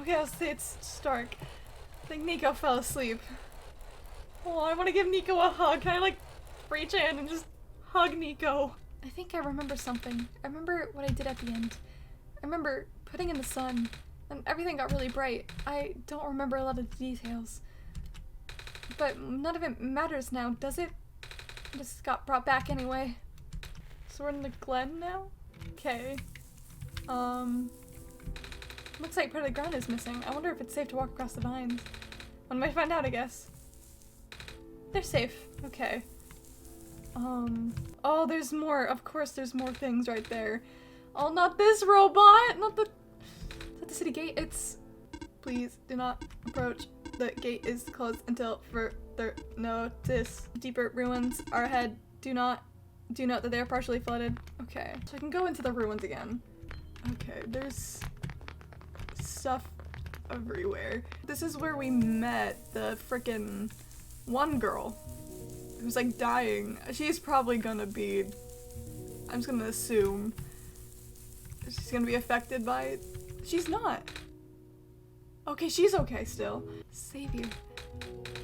Okay, I'll say it's dark. I think Nico fell asleep. Oh, I want to give Nico a hug. Can I like reach in and just hug Nico? I think I remember something. I remember what I did at the end. I remember putting in the sun and everything got really bright. I don't remember a lot of the details. But none of it matters now, does it? I just got brought back anyway. So we're in the Glen now? Okay. Looks like part of the ground is missing. I wonder if it's safe to walk across the vines. One might find out, I guess. They're safe. Okay. Oh, there's more. Of course there's more things right there. Oh, not this robot! Not the... Is that the city gate? It's... Please, do not approach. The gate is closed until further notice. Deeper ruins are ahead. Do note that they are partially flooded. Okay, so I can go into the ruins again. Okay, there's stuff everywhere. This is where we met the frickin' one girl who's like dying. She's probably gonna be, I'm just gonna assume, she's gonna be affected by it. She's not. Okay, she's okay still. Savior,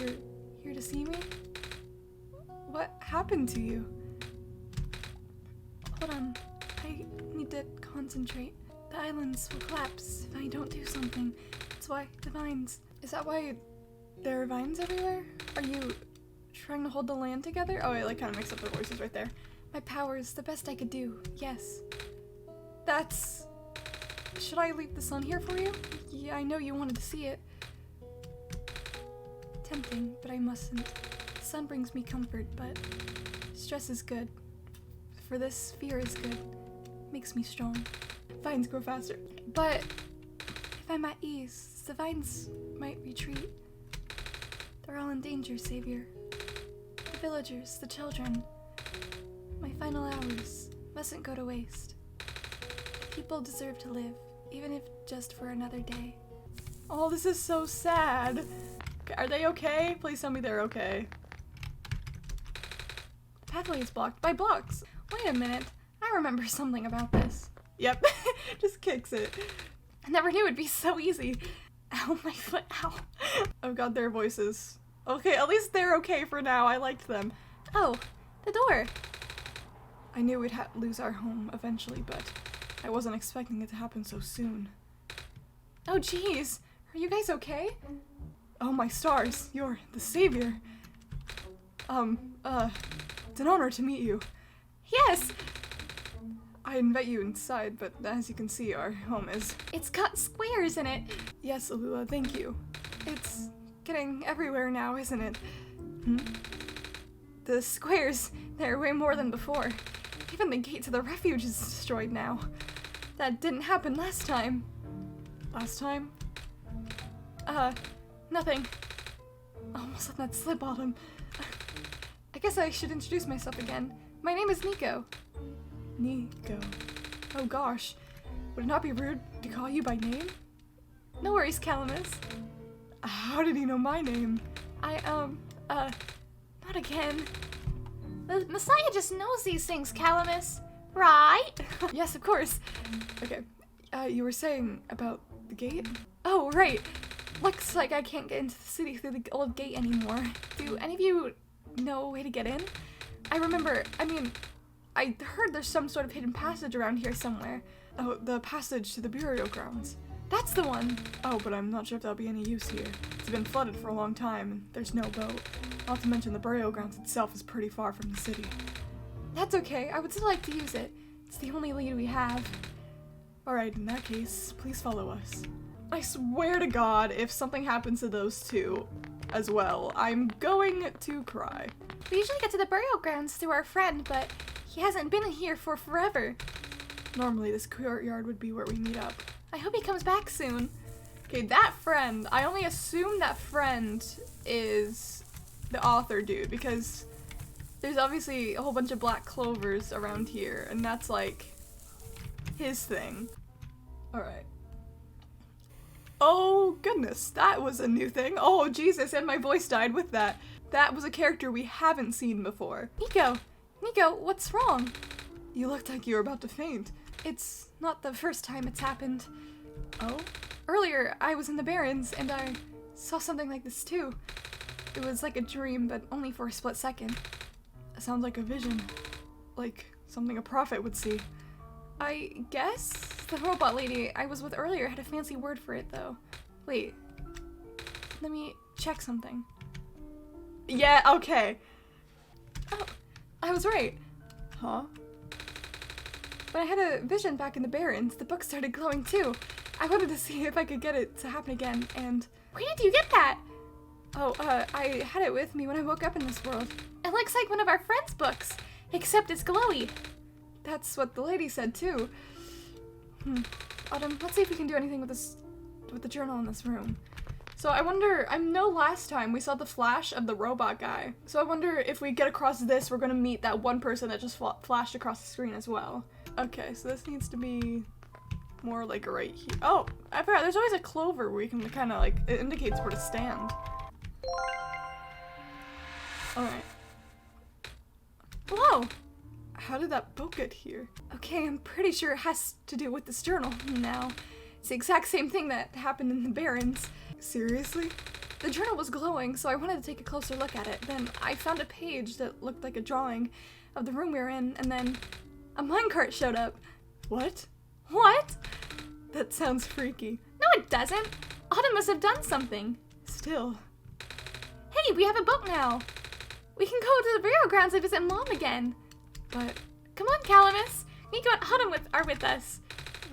you're here to see me? What happened to you? Hold on, I need to concentrate. The islands will collapse if I don't do something. That's why the vines. Is that why there are vines everywhere? Are you trying to hold the land together? Oh, I like kind of mixed up the voices right there. My power is the best I could do, yes. That's... Should I leave the sun here for you? Yeah, I know you wanted to see it. Tempting, but I mustn't. The sun brings me comfort, but stress is good. For this, fear is good. Makes me strong. Vines grow faster. But if I'm at ease, the vines might retreat. They're all in danger, Savior. The villagers, the children. My final hours mustn't go to waste. People deserve to live, even if just for another day. Oh, this is so sad. Are they okay? Please tell me they're okay. The pathway is blocked by blocks. Wait a minute. I remember something about this. Yep. Just kicks it. I never knew it'd be so easy. Ow, my foot, ow. Oh god, their voices. Okay, at least they're okay for now. I liked them. Oh, the door. I knew we'd lose our home eventually, but I wasn't expecting it to happen so soon. Oh jeez, are you guys okay? Oh my stars, you're the savior. It's an honor to meet you. Yes! I invite you inside, but as you can see, our home is... It's got squares in it! Yes, Alula, thank you. It's getting everywhere now, isn't it? The squares, they're way more than before. Even the gate to the refuge is destroyed now. That didn't happen last time. Last time? Nothing. Almost let that slip on him. I guess I should introduce myself again. My name is Nico. Nico. Oh gosh. Would it not be rude to call you by name? No worries, Calamus. How did he know my name? Not again. The Messiah just knows these things, Calamus. Right? Yes, of course. Okay. You were saying about the gate? Oh, right. Looks like I can't get into the city through the old gate anymore. Do any of you know a way to get in? I heard there's some sort of hidden passage around here somewhere. Oh, the passage to the burial grounds. That's the one! Oh, but I'm not sure if that'll be any use here. It's been flooded for a long time, and there's no boat. Not to mention the burial grounds itself is pretty far from the city. That's okay, I would still like to use it. It's the only lead we have. Alright, in that case, please follow us. I swear to God, if something happens to those two as well, I'm going to cry. We usually get to the burial grounds through our friend, but he hasn't been here for forever. Normally this courtyard would be where we meet up. I hope he comes back soon. Okay, that friend, I only assume that friend is the author dude, because there's obviously a whole bunch of black clovers around here, and that's like his thing. Alright. Oh goodness, that was a new thing. Oh Jesus, and my voice died with that. That was a character we haven't seen before. Nico! Nico, what's wrong? You looked like you were about to faint. It's not the first time it's happened. Oh? Earlier, I was in the Barrens, and I saw something like this too. It was like a dream, but only for a split second. It sounds like a vision. Like something a prophet would see. I guess the robot lady I was with earlier had a fancy word for it, though. Wait. Let me check something. Yeah, okay. Oh, I was right. Huh? When I had a vision back in the Barrens, the book started glowing too. I wanted to see if I could get it to happen again, and... Where did you get that? Oh, I had it with me when I woke up in this world. It looks like one of our friends' books, except it's glowy. That's what the lady said too. Autumn, let's see if we can do anything with the journal in this room. So I wonder, I know last time we saw the flash of the robot guy. So I wonder if we get across this, we're gonna meet that one person that just flashed across the screen as well. Okay, so this needs to be more like right here. Oh, I forgot, there's always a clover where you can kind of like, it indicates where to stand. Alright. Whoa! How did that boat get here? Okay, I'm pretty sure it has to do with this journal now. It's the exact same thing that happened in the Barrens. Seriously? The journal was glowing, so I wanted to take a closer look at it. Then I found a page that looked like a drawing of the room we were in, and then a minecart showed up. What? What? That sounds freaky. No, it doesn't. Autumn must have done something. Still. Hey, we have a boat now. We can go to the burial grounds and visit Mom again. But, come on, Calamus. Nico and Autumn are with us.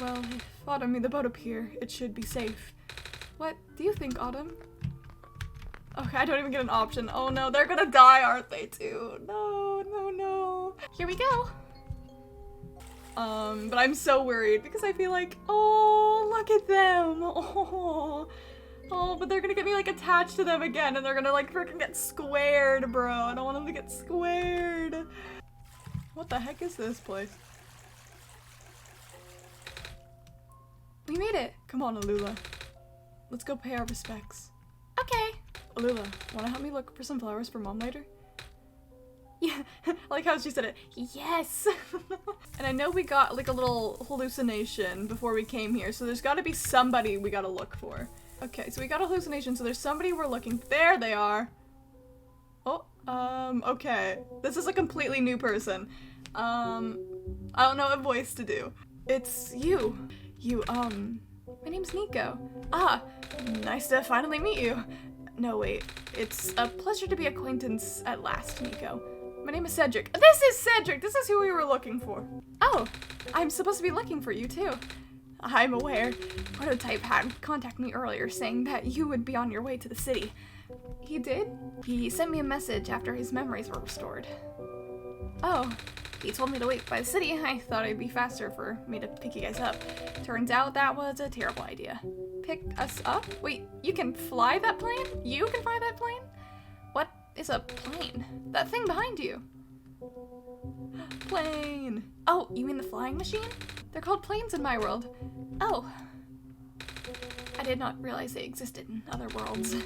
Well, if Autumn made the boat appear, it should be safe. What do you think, Autumn? Okay, I don't even get an option. Oh no, they're gonna die, aren't they, too? No, no, no. Here we go. But I'm so worried because I feel like, oh, look at them. Oh, but they're gonna get me, like, attached to them again, and they're gonna, like, freaking get squared, bro. I don't want them to get squared. What the heck is this place? We made it. Come on, Alula. Let's go pay our respects. Okay. Alula, wanna help me look for some flowers for Mom later? Yeah, I like how she said it. Yes! And I know we got, like, a little hallucination before we came here, so there's gotta be somebody we gotta look for. Okay, so we got a hallucination, so there's somebody we're looking- There they are! Oh, okay. This is a completely new person. I don't know what voice to do. It's you. My name's Nico. Ah, nice to finally meet you. No, wait. It's a pleasure to be acquaintance at last, Nico. My name is Cedric. This is Cedric! This is who we were looking for. Oh, I'm supposed to be looking for you, too. I'm aware. Prototype had contacted me earlier saying that you would be on your way to the city. He did? He sent me a message after his memories were restored. Oh, he told me to wait by the city. I thought it'd be faster for me to pick you guys up. Turns out that was a terrible idea. Pick us up? Wait, you can fly that plane? You can fly that plane? What is a plane? That thing behind you. Plane. Oh, you mean the flying machine? They're called planes in my world. Oh. I did not realize they existed in other worlds.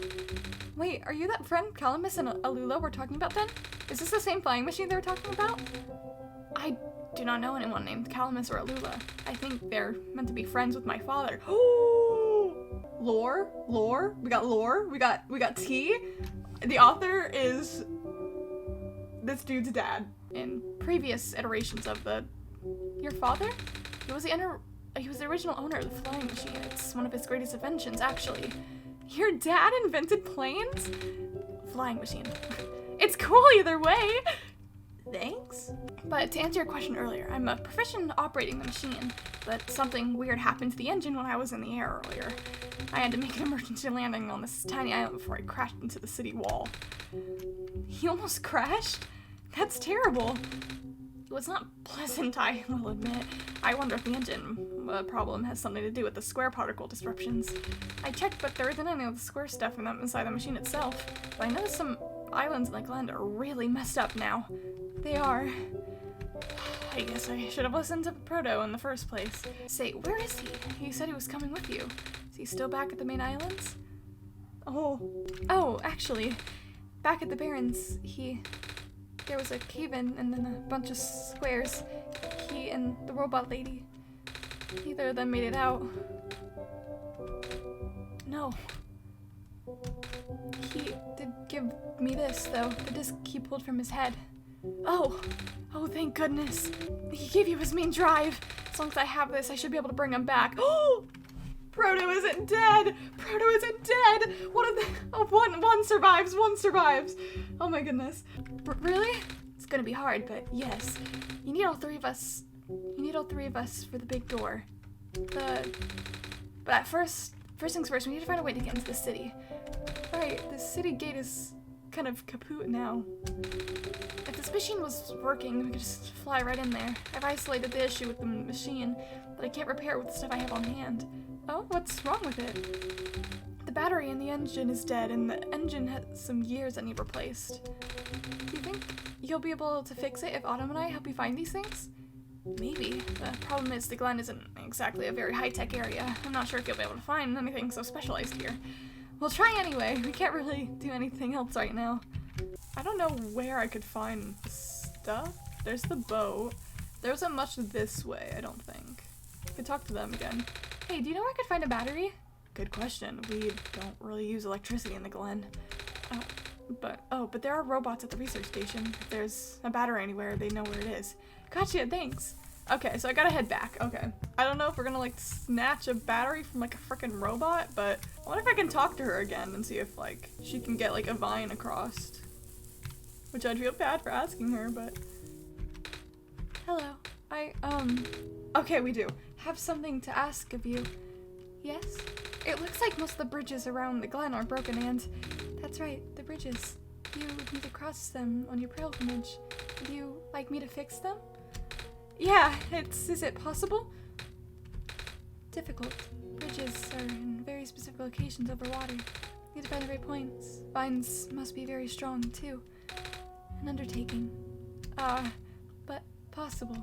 Wait, are you that friend Calamus and Alula were talking about then? Is this the same flying machine they were talking about? I do not know anyone named Calamus or Alula. I think they're meant to be friends with my father. Lore? Lore? We got lore? We got T? The author is this dude's dad. In previous iterations of your father? He was the original owner of the flying machine. It's one of his greatest inventions, actually. Your dad invented planes? Flying machine. It's cool either way! Thanks. But to answer your question earlier, I'm a proficient in operating the machine, but something weird happened to the engine when I was in the air earlier. I had to make an emergency landing on this tiny island before I crashed into the city wall. He almost crashed? That's terrible. It was not pleasant, I will admit. I wonder if the engine problem has something to do with the square particle disruptions. I checked, but there isn't any of the square stuff inside the machine itself. But I noticed some islands in the land are really messed up now. They are. I guess I should have listened to Proto in the first place. Say, where is he? He said he was coming with you. Is he still back at the main islands? Oh, actually, back at the Barrens, there was a cave-in and then a bunch of squares. He and the robot lady, neither of them made it out. no. He did give me this, though. The disc he pulled from his head. Oh, thank goodness. He gave you his main drive. As long as I have this, I should be able to bring him back. Oh! Proto isn't dead! Proto isn't dead! One survives, one survives! Oh my goodness. Really? It's gonna be hard, but yes. You need all three of us. You need all three of us for the big door. But first things first, we need to find a way to get into the city. Right, the city gate is kind of kaput now. If this machine was working, we could just fly right in there. I've isolated the issue with the machine, but I can't repair it with the stuff I have on hand. Oh, what's wrong with it? The battery in the engine is dead, and the engine has some gears that need replaced. Do you think you'll be able to fix it if Autumn and I help you find these things? Maybe. The problem is the Glen isn't exactly a very high-tech area. I'm not sure if you'll be able to find anything so specialized here. We'll try anyway. We can't really do anything else right now. I don't know where I could find stuff. There's the boat. There wasn't much this way, I don't think. I could talk to them again. Hey, do you know where I could find a battery? Good question. We don't really use electricity in the Glen. But there are robots at the research station. If there's a battery anywhere, they know where it is. Gotcha, thanks. Okay, so I gotta head back. Okay. I don't know if we're gonna like snatch a battery from like a freaking robot, but I wonder if I can talk to her again and see if like she can get like a vine across. Which I'd feel bad for asking her, but... Hello. Okay, we do. Have something to ask of you. Yes? It looks like most of the bridges around the Glen are broken, and... That's right, the bridges. You need to cross them on your pilgrimage. Would you like me to fix them? Yeah, is it possible? Difficult. Bridges are in very specific locations over water. Need to find the right points. Vines must be very strong, too. An undertaking. But possible.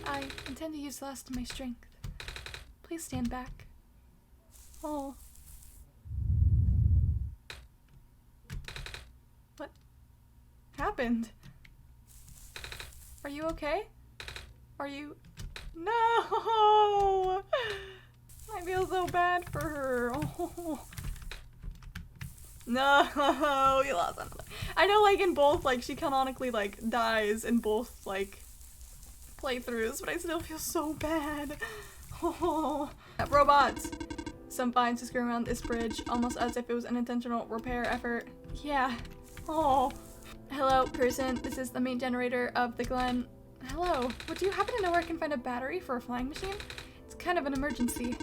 I intend to use the last of my strength. Please stand back. Oh. What happened? Are you okay? Are you... No! I feel so bad for her. Oh. No, you lost another. I know, like, in both, like, she canonically, like, dies in both, like, playthroughs, but I still feel so bad. Oh. Robots! Some vines just go around this bridge, almost as if it was an intentional repair effort. Yeah. Oh. Hello, person. This is the main generator of the Glen. Hello. Would you happen to know where I can find a battery for a flying machine? It's kind of an emergency.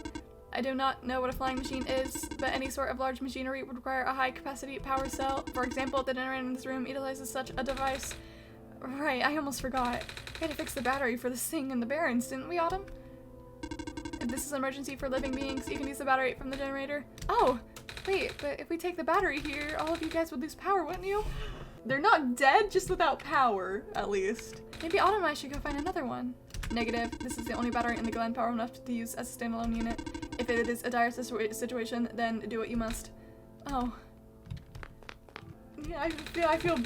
I do not know what a flying machine is, but any sort of large machinery would require a high-capacity power cell. For example, the generator in this room utilizes such a device. Right, I almost forgot. We had to fix the battery for this thing in the Barrens, didn't we, Autumn? If this is an emergency for living beings, you can use the battery from the generator. Oh, wait, but if we take the battery here, all of you guys would lose power, wouldn't you? They're not dead, just without power, at least. Maybe Autumn and I should go find another one. Negative. This is the only battery in the Glen power enough to use as a standalone unit. If it is a dire situation, then do what you must. Oh. Yeah, I feel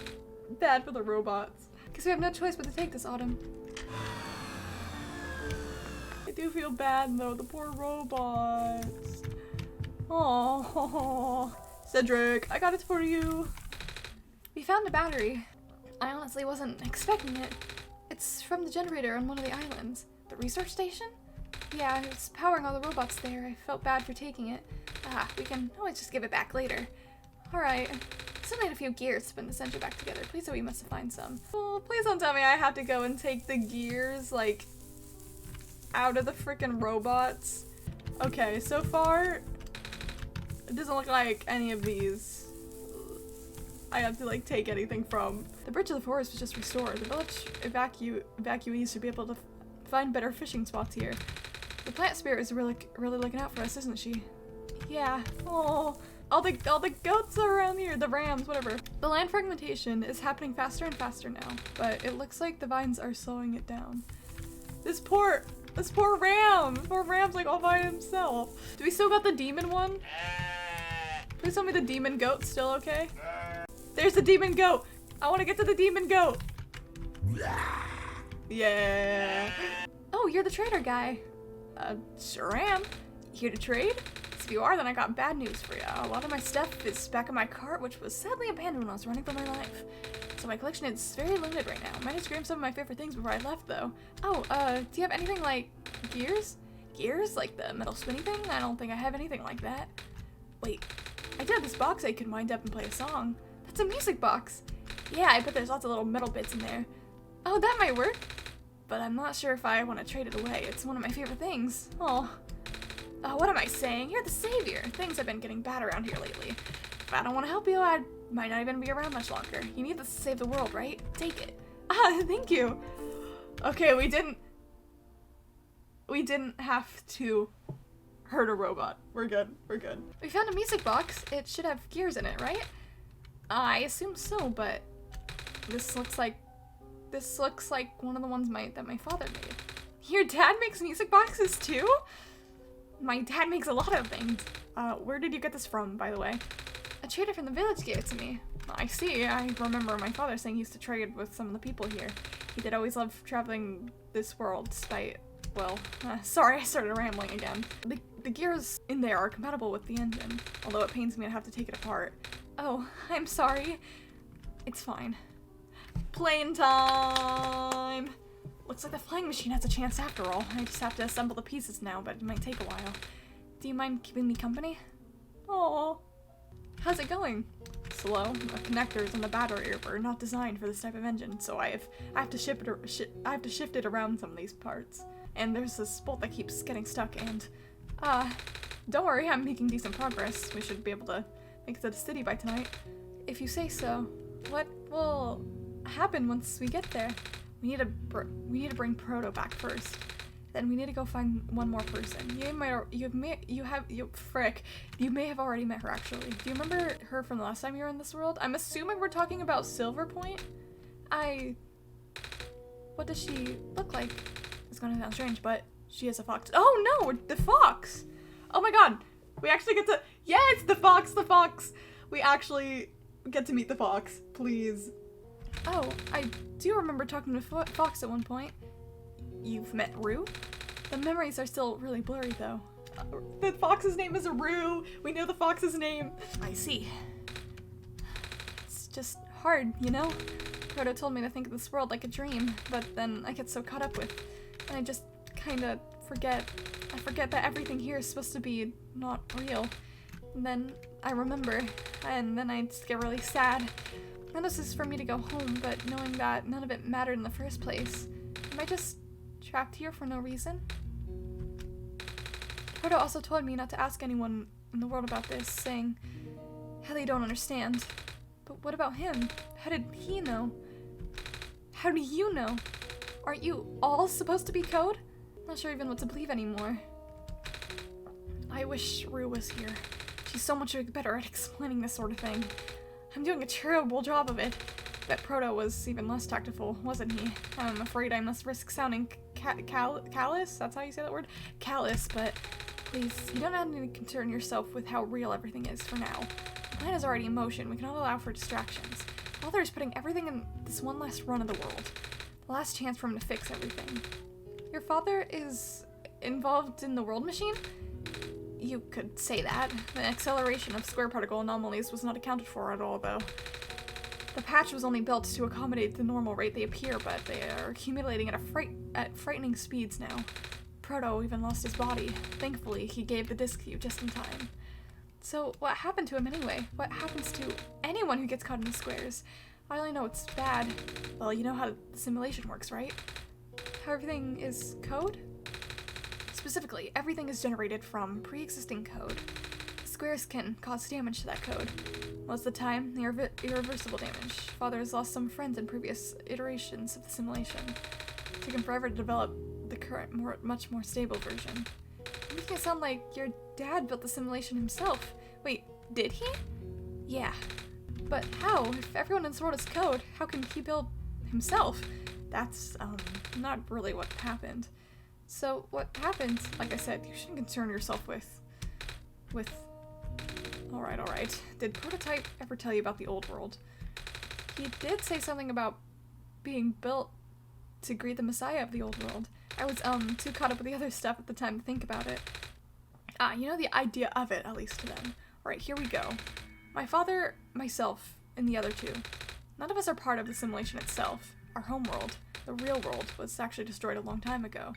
bad for the robots. Because we have no choice but to take this, Autumn. I do feel bad, though. The poor robots. Oh, Cedric, I got it for you. We found a battery. I honestly wasn't expecting it. It's from the generator on one of the islands. The research station? Yeah, it's powering all the robots there. I felt bad for taking it. We can always just give it back later. Alright. Still need a few gears to put this engine back together. Please tell me you must have found some. Oh, please don't tell me I have to go and take the gears, like, out of the freaking robots. Okay, so far, it doesn't look like any of these I have to, like, take anything from. The bridge of the forest was just restored. The village evacuees should be able to find better fishing spots here. The plant spirit is really looking out for us, isn't she? Yeah. Oh, all the goats are around here. The rams, whatever. The land fragmentation is happening faster and faster now, but it looks like the vines are slowing it down. This poor ram. Poor ram's like all by himself. Do we still got the demon one? Please tell me the demon goat's still okay. There's the demon goat. I want to get to the demon goat. Yeah. Oh, you're the trader guy. Sure am. Here to trade? if you are, then I got bad news for you. A lot of my stuff is back in my cart, which was sadly abandoned when I was running for my life. So my collection is very limited right now. I managed to grab some of my favorite things before I left, though. Oh, do you have anything like gears? Gears? Like the metal spinny thing? I don't think I have anything like that. Wait, I do have this box I could wind up and play a song. That's a music box. Yeah, I bet there's lots of little metal bits in there. Oh, that might work. But I'm not sure if I want to trade it away. It's one of my favorite things. Oh, what am I saying? You're the savior. Things have been getting bad around here lately. If I don't want to help you, I might not even be around much longer. You need this to save the world, right? Take it. Ah, thank you. Okay, we didn't have to hurt a robot. We're good. We're good. We found a music box. It should have gears in it, right? I assume so, but this looks like one of the ones that my father made. Your dad makes music boxes too? My dad makes a lot of things. Where did you get this from, by the way? A trader from the village gave it to me. I see. I remember my father saying he used to trade with some of the people here. He did always love traveling this world, despite, well, sorry I started rambling again. The gears in there are compatible with the engine, although it pains me to have to take it apart. Oh, I'm sorry. It's fine. Plane time! Looks like the flying machine has a chance after all. I just have to assemble the pieces now, but it might take a while. Do you mind keeping me company? Oh, how's it going? Slow. The connectors and the battery were not designed for this type of engine, so I have to shift it around some of these parts. And there's this bolt that keeps getting stuck. And don't worry, I'm making decent progress. We should be able to make it to the city by tonight. If you say so. What will happen once we get there? We need to bring Proto back first. Then we need to go find one more person. You may have already met her actually. Do you remember her from the last time you were in this world? I'm assuming we're talking about Silver Point. What does she look like? It's gonna sound strange, but she is a fox. Oh no, the fox! Oh my god, we actually get to, yes, the fox! We actually get to meet the fox, please. Oh, I do remember talking to Fox at one point. You've met Rue? The memories are still really blurry, though. The fox's name is Rue. We know the fox's name. I see. It's just hard, you know? Proto told me to think of this world like a dream, but then I get so caught up with, and I just kinda forget. I forget that everything here is supposed to be not real. And then I remember, and then I just get really sad. None of this is for me to go home, but knowing that none of it mattered in the first place. Am I just trapped here for no reason? Proto also told me not to ask anyone in the world about this, saying how they don't understand. But what about him? How did he know? How do you know? Aren't you all supposed to be code? Not sure even what to believe anymore. I wish Rue was here. She's so much better at explaining this sort of thing. I'm doing a terrible job of it. Bet Proto was even less tactful, wasn't he? I'm afraid I must risk sounding callous? That's how you say that word? Callous, but please, you don't have to concern yourself with how real everything is for now. The plan is already in motion. We cannot allow for distractions. Father is putting everything in this one last run of the world. The last chance for him to fix everything. Your father is involved in the world machine? You could say that. The acceleration of square particle anomalies was not accounted for at all, though. The patch was only built to accommodate the normal rate they appear, but they are accumulating at frightening speeds now. Proto even lost his body. Thankfully, he gave the disc to you just in time. So, what happened to him anyway? What happens to anyone who gets caught in the squares? I only know it's bad. Well, you know how the simulation works, right? How everything is code? Specifically, everything is generated from pre-existing code. Squares can cause damage to that code. Most of the time, irreversible damage. Father has lost some friends in previous iterations of the simulation. It took him forever to develop the current, much more stable version. You're making it sound like your dad built the simulation himself. Wait, did he? Yeah. But how? If everyone in this world is code, how can he build himself? That's, not really what happened. So, what happened? Like I said, you shouldn't concern yourself with... Alright. Did Prototype ever tell you about the old world? He did say something about being built to greet the messiah of the old world. I was, too caught up with the other stuff at the time to think about it. Yeah, you know, the idea of it, at least to them. Alright, here we go. My father, myself, and the other two. None of us are part of the simulation itself. Our homeworld, the real world, was actually destroyed a long time ago.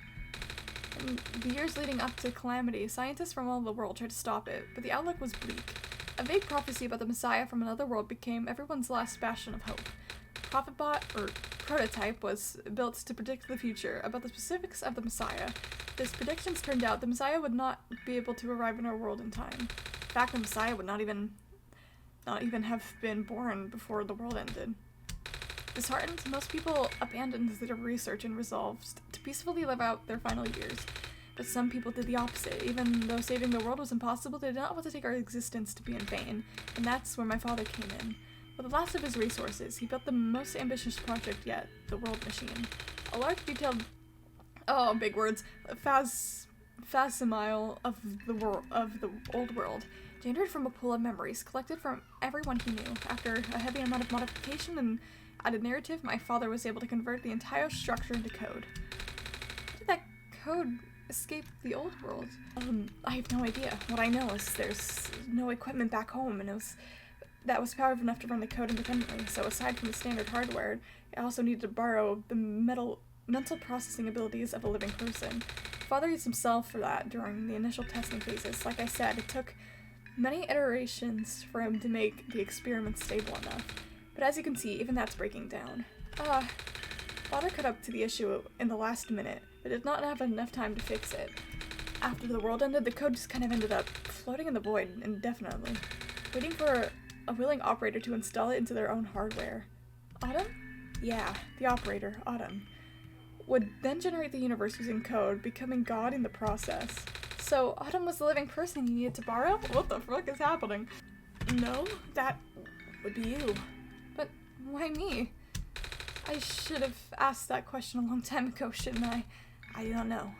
In the years leading up to Calamity, scientists from all over the world tried to stop it, but the outlook was bleak. A vague prophecy about the Messiah from another world became everyone's last bastion of hope. Prophetbot, or prototype, was built to predict the future about the specifics of the Messiah. These predictions turned out the Messiah would not be able to arrive in our world in time. In fact, the Messiah would not even have been born before the world ended. Disheartened, most people abandoned their research and resolved to peacefully live out their final years. But some people did the opposite. Even though saving the world was impossible, they did not want to take our existence to be in vain. And that's where my father came in. With the last of his resources, he built the most ambitious project yet, the World Machine. A large, detailed, big words, facsimile of the old world, generated from a pool of memories collected from everyone he knew. After a heavy amount of modification and added narrative, my father was able to convert the entire structure into code. How did that code escape the old world? I have no idea. What I know is there's no equipment back home, and that was powerful enough to run the code independently, so aside from the standard hardware, it also needed to borrow the mental processing abilities of a living person. Father used himself for that during the initial testing phases. Like I said, it took many iterations for him to make the experiment stable enough. But as you can see, even that's breaking down. Father cut up to the issue in the last minute, but did not have enough time to fix it. After the world ended, the code just kind of ended up floating in the void indefinitely, waiting for a willing operator to install it into their own hardware. Autumn? Yeah, the operator, Autumn, would then generate the universe using code, becoming God in the process. So Autumn was the living person you needed to borrow? What the fuck is happening? No, that would be you. But why me? I should have asked that question a long time ago, shouldn't I? I don't know.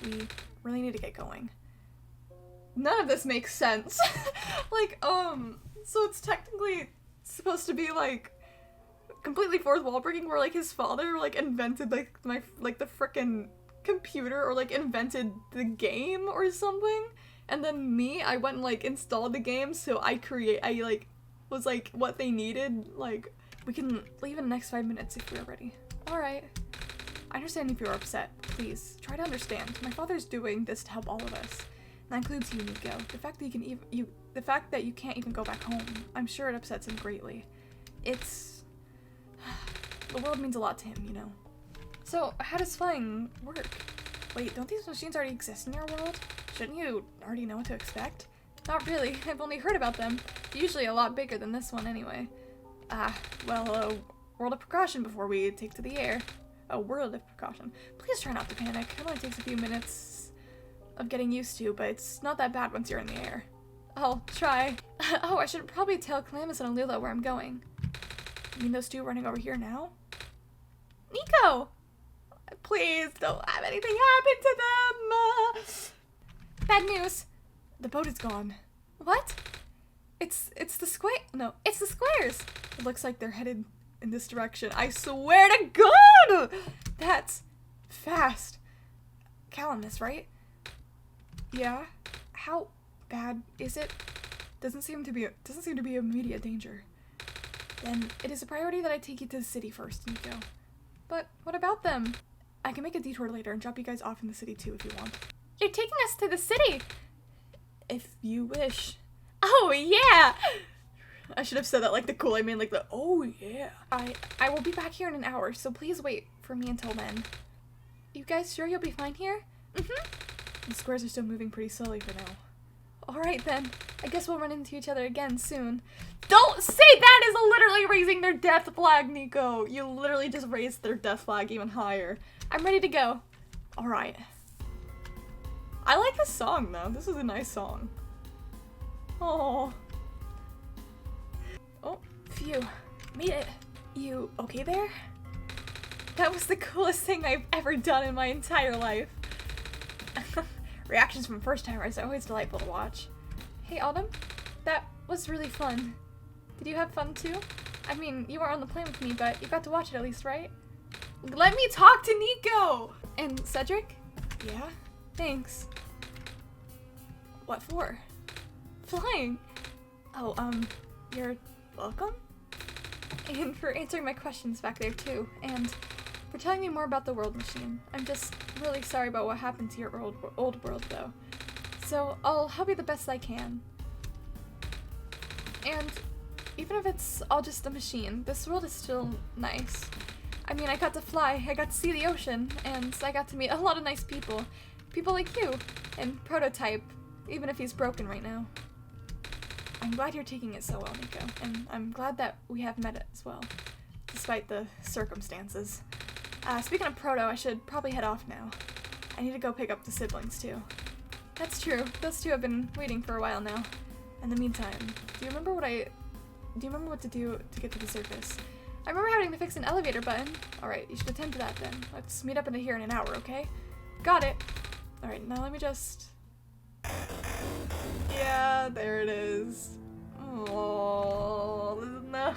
We really need to get going. None of this makes sense. So it's technically supposed to be, completely fourth wall breaking, where, his father, invented, the frickin' computer, or, invented the game or something? And then me, I went and, installed the game, so was, what they needed. We can leave in the next 5 minutes if we're ready. Alright. I understand if you're upset. Please, try to understand. My father's doing this to help all of us. That includes you, Nico. The fact that you can't even go back home, I'm sure it upsets him greatly. The world means a lot to him, you know. So, how does flying work? Wait, don't these machines already exist in your world? Shouldn't you already know what to expect? Not really. I've only heard about them. Usually a lot bigger than this one anyway. A world of precaution before we take to the air. A world of precaution. Please try not to panic. It only takes a few minutes of getting used to, but it's not that bad once you're in the air. I'll try. Oh, I should probably tell Calamus and Alula where I'm going. You mean those two running over here now? Nico! Please don't have anything happen to them! Bad news. The boat is gone. What? It's the square. No, it's the squares. It looks like they're headed in this direction. I swear to God! That's fast. Calamus, right? Yeah. How bad is it? Doesn't seem to be immediate danger. Then it is a priority that I take you to the city first, Nico. But what about them? I can make a detour later and drop you guys off in the city too if you want. You're taking us to the city! If you wish. Oh yeah! I should have said that like the cool, I mean like the oh yeah. I will be back here in an hour, so please wait for me until then. You guys sure you'll be fine here? Mm-hmm. The squares are still moving pretty slowly for now. Alright then, I guess we'll run into each other again soon. Don't say that is literally raising their death flag, Nico! You literally just raised their death flag even higher. I'm ready to go. Alright. I like this song though, this is a nice song. Oh. Oh, phew. Made it. You okay there? That was the coolest thing I've ever done in my entire life. Reactions from first timers are always delightful to watch. Hey Autumn, that was really fun. Did you have fun too? I mean, you weren't on the plane with me, but you got to watch it at least, right? Let me talk to Nico! And Cedric? Yeah? Thanks. What for? Flying! Oh, you're welcome? And for answering my questions back there too, and for telling me more about the world machine. I'm just really sorry about what happened to your old world though. So I'll help you the best I can. And even if it's all just a machine, this world is still nice. I mean, I got to fly, I got to see the ocean, and I got to meet a lot of nice people. People like you, and Prototype, even if he's broken right now. I'm glad you're taking it so well, Nico, and I'm glad that we have met as well, despite the circumstances. Speaking of Proto, I should probably head off now. I need to go pick up the siblings, too. That's true. Those two have been waiting for a while now. In the meantime, do you remember what to do to get to the surface? I remember having to fix an elevator button. Alright, you should attend to that then. Let's meet up in here in an hour, okay? Got it. Alright, now let me just... Yeah, there it is. Oh, no.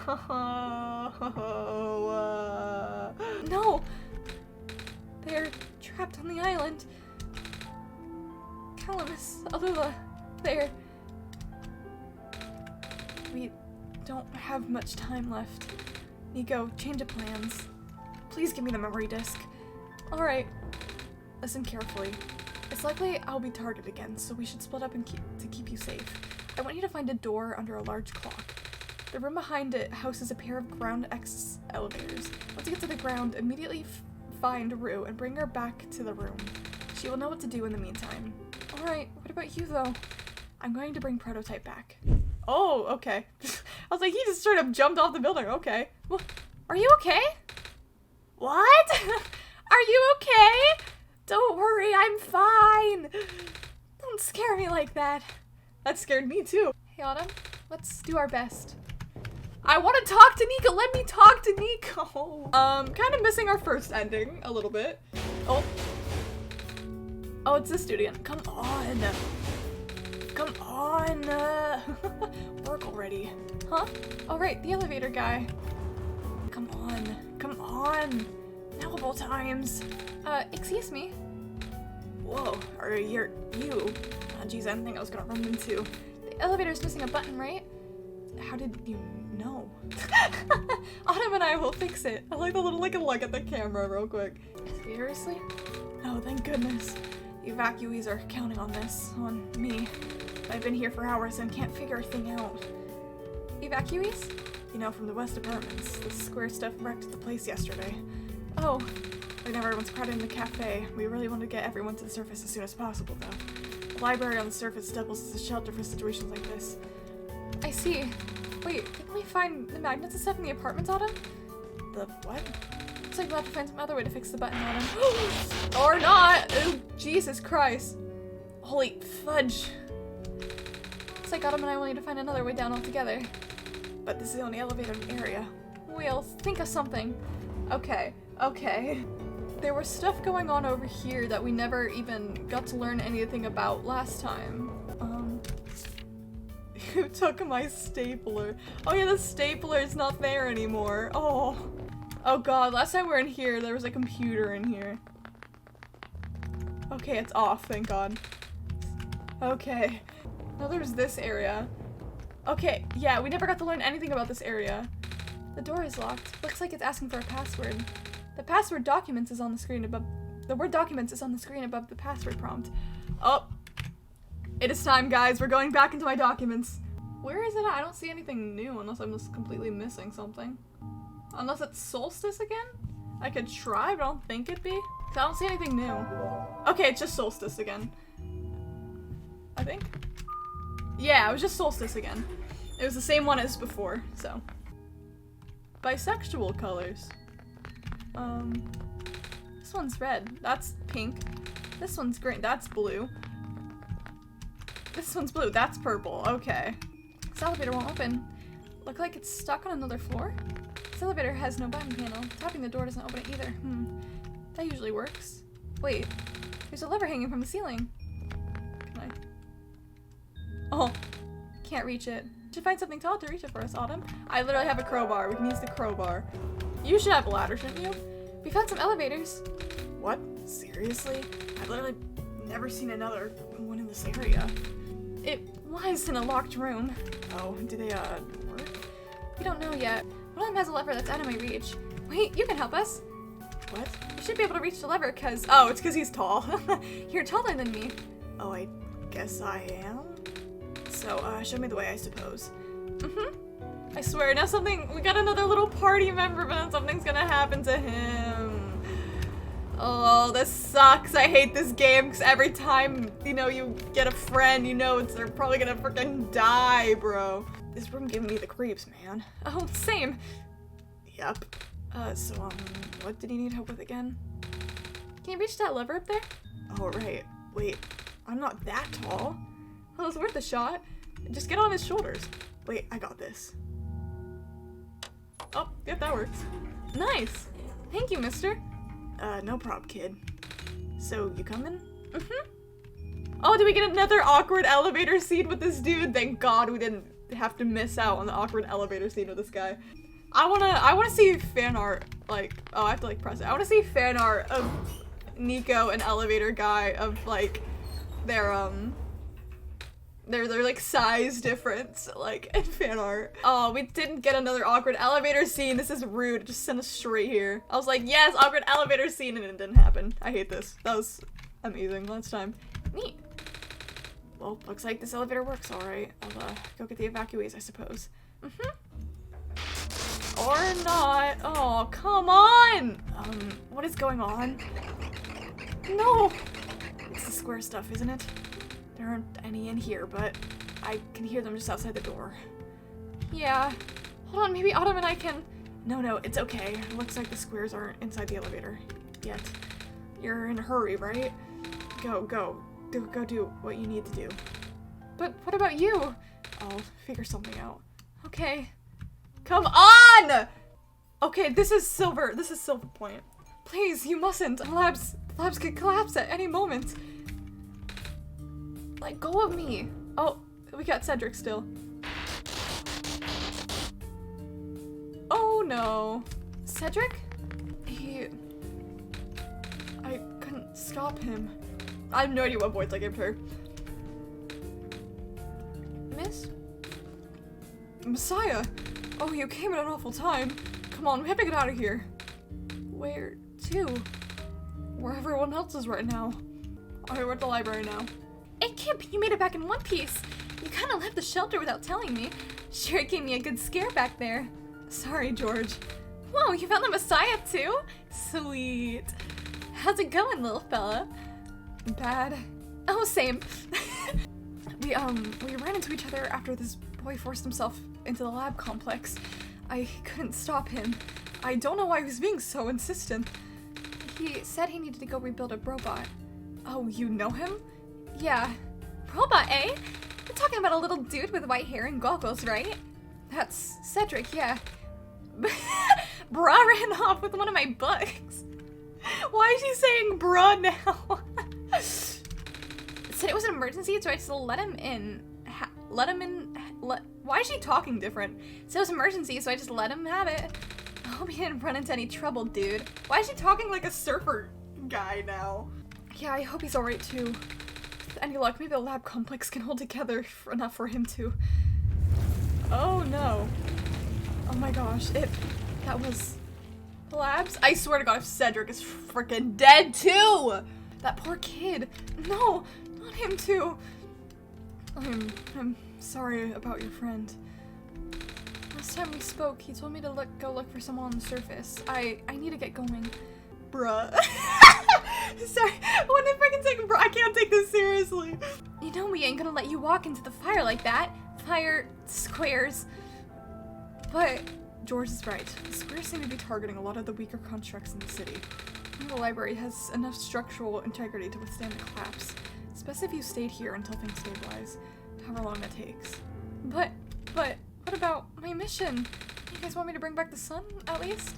No! They're trapped on the island. Calamus, Alula, they're... We don't have much time left. Nico, change of plans. Please give me the memory disk. Alright. Listen carefully. It's likely I'll be targeted again, so we should split up and keep you safe. I want you to find a door under a large clock. The room behind it houses a pair of ground X elevators. Once you get to the ground, immediately find Rue and bring her back to the room. She will know what to do in the meantime. Alright, what about you though? I'm going to bring Prototype back. Oh, okay. I was like, he just straight up jumped off the building. Okay. Well, are you okay? What? Are you okay? Don't worry, I'm fine. Don't scare me like that. That scared me too. Hey, Autumn, let's do our best. I want to talk to Nico. Let me talk to Nico. Kind of missing our first ending a little bit. Oh. Oh, it's this dude again. Come on. Come on. Work already. Huh? Oh, right, the elevator guy. Come on. Come on. Multiple times. Excuse me. Whoa, you? Oh, geez, I didn't think I was gonna run into. The elevator's missing a button, right? How did you know? Autumn and I will fix it. I like the little, look at the camera real quick. Seriously? Oh, thank goodness. The evacuees are counting on this, on me. I've been here for hours and can't figure a thing out. Evacuees? You know, from the West Apartments. The square stuff wrecked the place yesterday. Oh, right now everyone's crowded in the cafe. We really want to get everyone to the surface as soon as possible, though. The library on the surface doubles as a shelter for situations like this. I see. Wait, didn't we find the magnets and stuff in the apartments, Autumn? The what? Looks like we'll have to find some other way to fix the button, Autumn. Or not! Oh, Jesus Christ. Holy fudge. Looks like Autumn and I will need to find another way down altogether. But this is the only elevator in the area. We'll think of something. Okay. Okay. There was stuff going on over here that we never even got to learn anything about last time. Who took my stapler? Oh yeah, the stapler is not there anymore. Oh. Oh god, last time we were in here, there was a computer in here. Okay, it's off, thank god. Okay. Now there's this area. Okay, yeah, we never got to learn anything about this area. The door is locked. Looks like it's asking for a password. The password documents is on the screen above. The word documents is on the screen above the password prompt. Oh, it is time, guys. We're going back into my documents. Where is it at? I don't see anything new unless I'm just completely missing something. Unless it's Solstice again? I could try, but I don't think it'd be. I don't see anything new. Okay, it's just Solstice again. I think. Yeah, it was just Solstice again. It was the same one as before, so. Bisexual colors. This one's red. That's pink. This one's green. That's blue. This one's blue. That's purple. Okay. This elevator won't open. Look like it's stuck on another floor? This elevator has no button panel. Tapping the door doesn't open it either. That usually works. Wait. There's a lever hanging from the ceiling. Can I? Oh. Can't reach it. Should find something tall to reach it for us, Autumn. I literally have a crowbar. We can use the crowbar. You should have a ladder, shouldn't you? We found some elevators. What? Seriously? I've literally never seen another one in this area. It was in a locked room. Oh, do they, work? We don't know yet. One of them has a lever that's out of my reach. Wait, you can help us. What? You should be able to reach the lever oh, it's because he's tall. You're taller than me. Oh, I guess I am? So, show me the way, I suppose. I swear, now we got another little party member, but then something's gonna happen to him. Oh, this sucks. I hate this game, because every time, you know, you get a friend, you know they're probably gonna freaking die, bro. This room giving me the creeps, man. Oh, same. Yep. So, what did he need help with again? Can you reach that lever up there? Oh, right. Wait, I'm not that tall. Well, it's worth a shot. Just get on his shoulders. Wait, I got this. Oh, yep, that works. Nice. Thank you, mister. No prob, kid. So, you coming? Oh, did we get another awkward elevator scene with this dude? Thank God we didn't have to miss out on the awkward elevator scene with this guy. I wanna see fan art, like, oh, I have to, like, press it. I wanna see fan art of Nico and elevator guy of, like, their like size difference, like, in fan art. Oh, we didn't get another awkward elevator scene. This is rude. It just sent us straight here. I was like, yes, awkward elevator scene, and it didn't happen. I hate this. That was amazing last time. Neat. Well, looks like this elevator works all right. I'll go get the evacuees, I suppose. Or not. Oh, come on. What is going on? No. It's the square stuff, isn't it? There aren't any in here, but I can hear them just outside the door. Yeah. Hold on, maybe Autumn and I can... No, it's okay. Looks like the squares aren't inside the elevator yet. You're in a hurry, right? Go do what you need to do. But what about you? I'll figure something out. Okay. Come on! Okay, this is Silver Point. Please, you mustn't. The labs could collapse at any moment. Let go of me. Oh, we got Cedric still. Oh no. Cedric? I couldn't stop him. I have no idea what voice I gave her. Miss? Messiah! Oh, you came at an awful time. Come on, we have to get out of here. Where to? Where everyone else is right now. Okay, we're at the library now. Hey, Kip, you made it back in one piece. You kind of left the shelter without telling me. Sure gave me a good scare back there. Sorry, George. Whoa, you found the Messiah too? Sweet. How's it going, little fella? Bad. Oh, same. We ran into each other after this boy forced himself into the lab complex. I couldn't stop him. I don't know why he was being so insistent. He said he needed to go rebuild a robot. Oh, you know him? Yeah. Robot, eh? We're talking about a little dude with white hair and goggles, right? That's Cedric, yeah. Bruh ran off with one of my books. Why is she saying bruh now? Said it was an emergency, so I just let him in. Why is she talking different? Said it was an emergency, so I just let him have it. I hope he didn't run into any trouble, dude. Why is she talking like a surfer guy now? Yeah, I hope he's alright too. With any luck, maybe the lab complex can hold together enough for him to... Oh no. Oh my gosh, that was... The labs? I swear to God, if Cedric is freaking dead too! That poor kid. No, not him too. I'm sorry about your friend. Last time we spoke, he told me to go look for someone on the surface. I need to get going. Bruh. Sorry, when I freaking say bruh, I can't take this seriously. You know we ain't gonna let you walk into the fire like that. Fire squares. But George is right. The squares seem to be targeting a lot of the weaker constructs in the city. The library has enough structural integrity to withstand the collapse. It's best if you stayed here until things stabilize, however long that takes. But, what about my mission? You guys want me to bring back the sun, at least?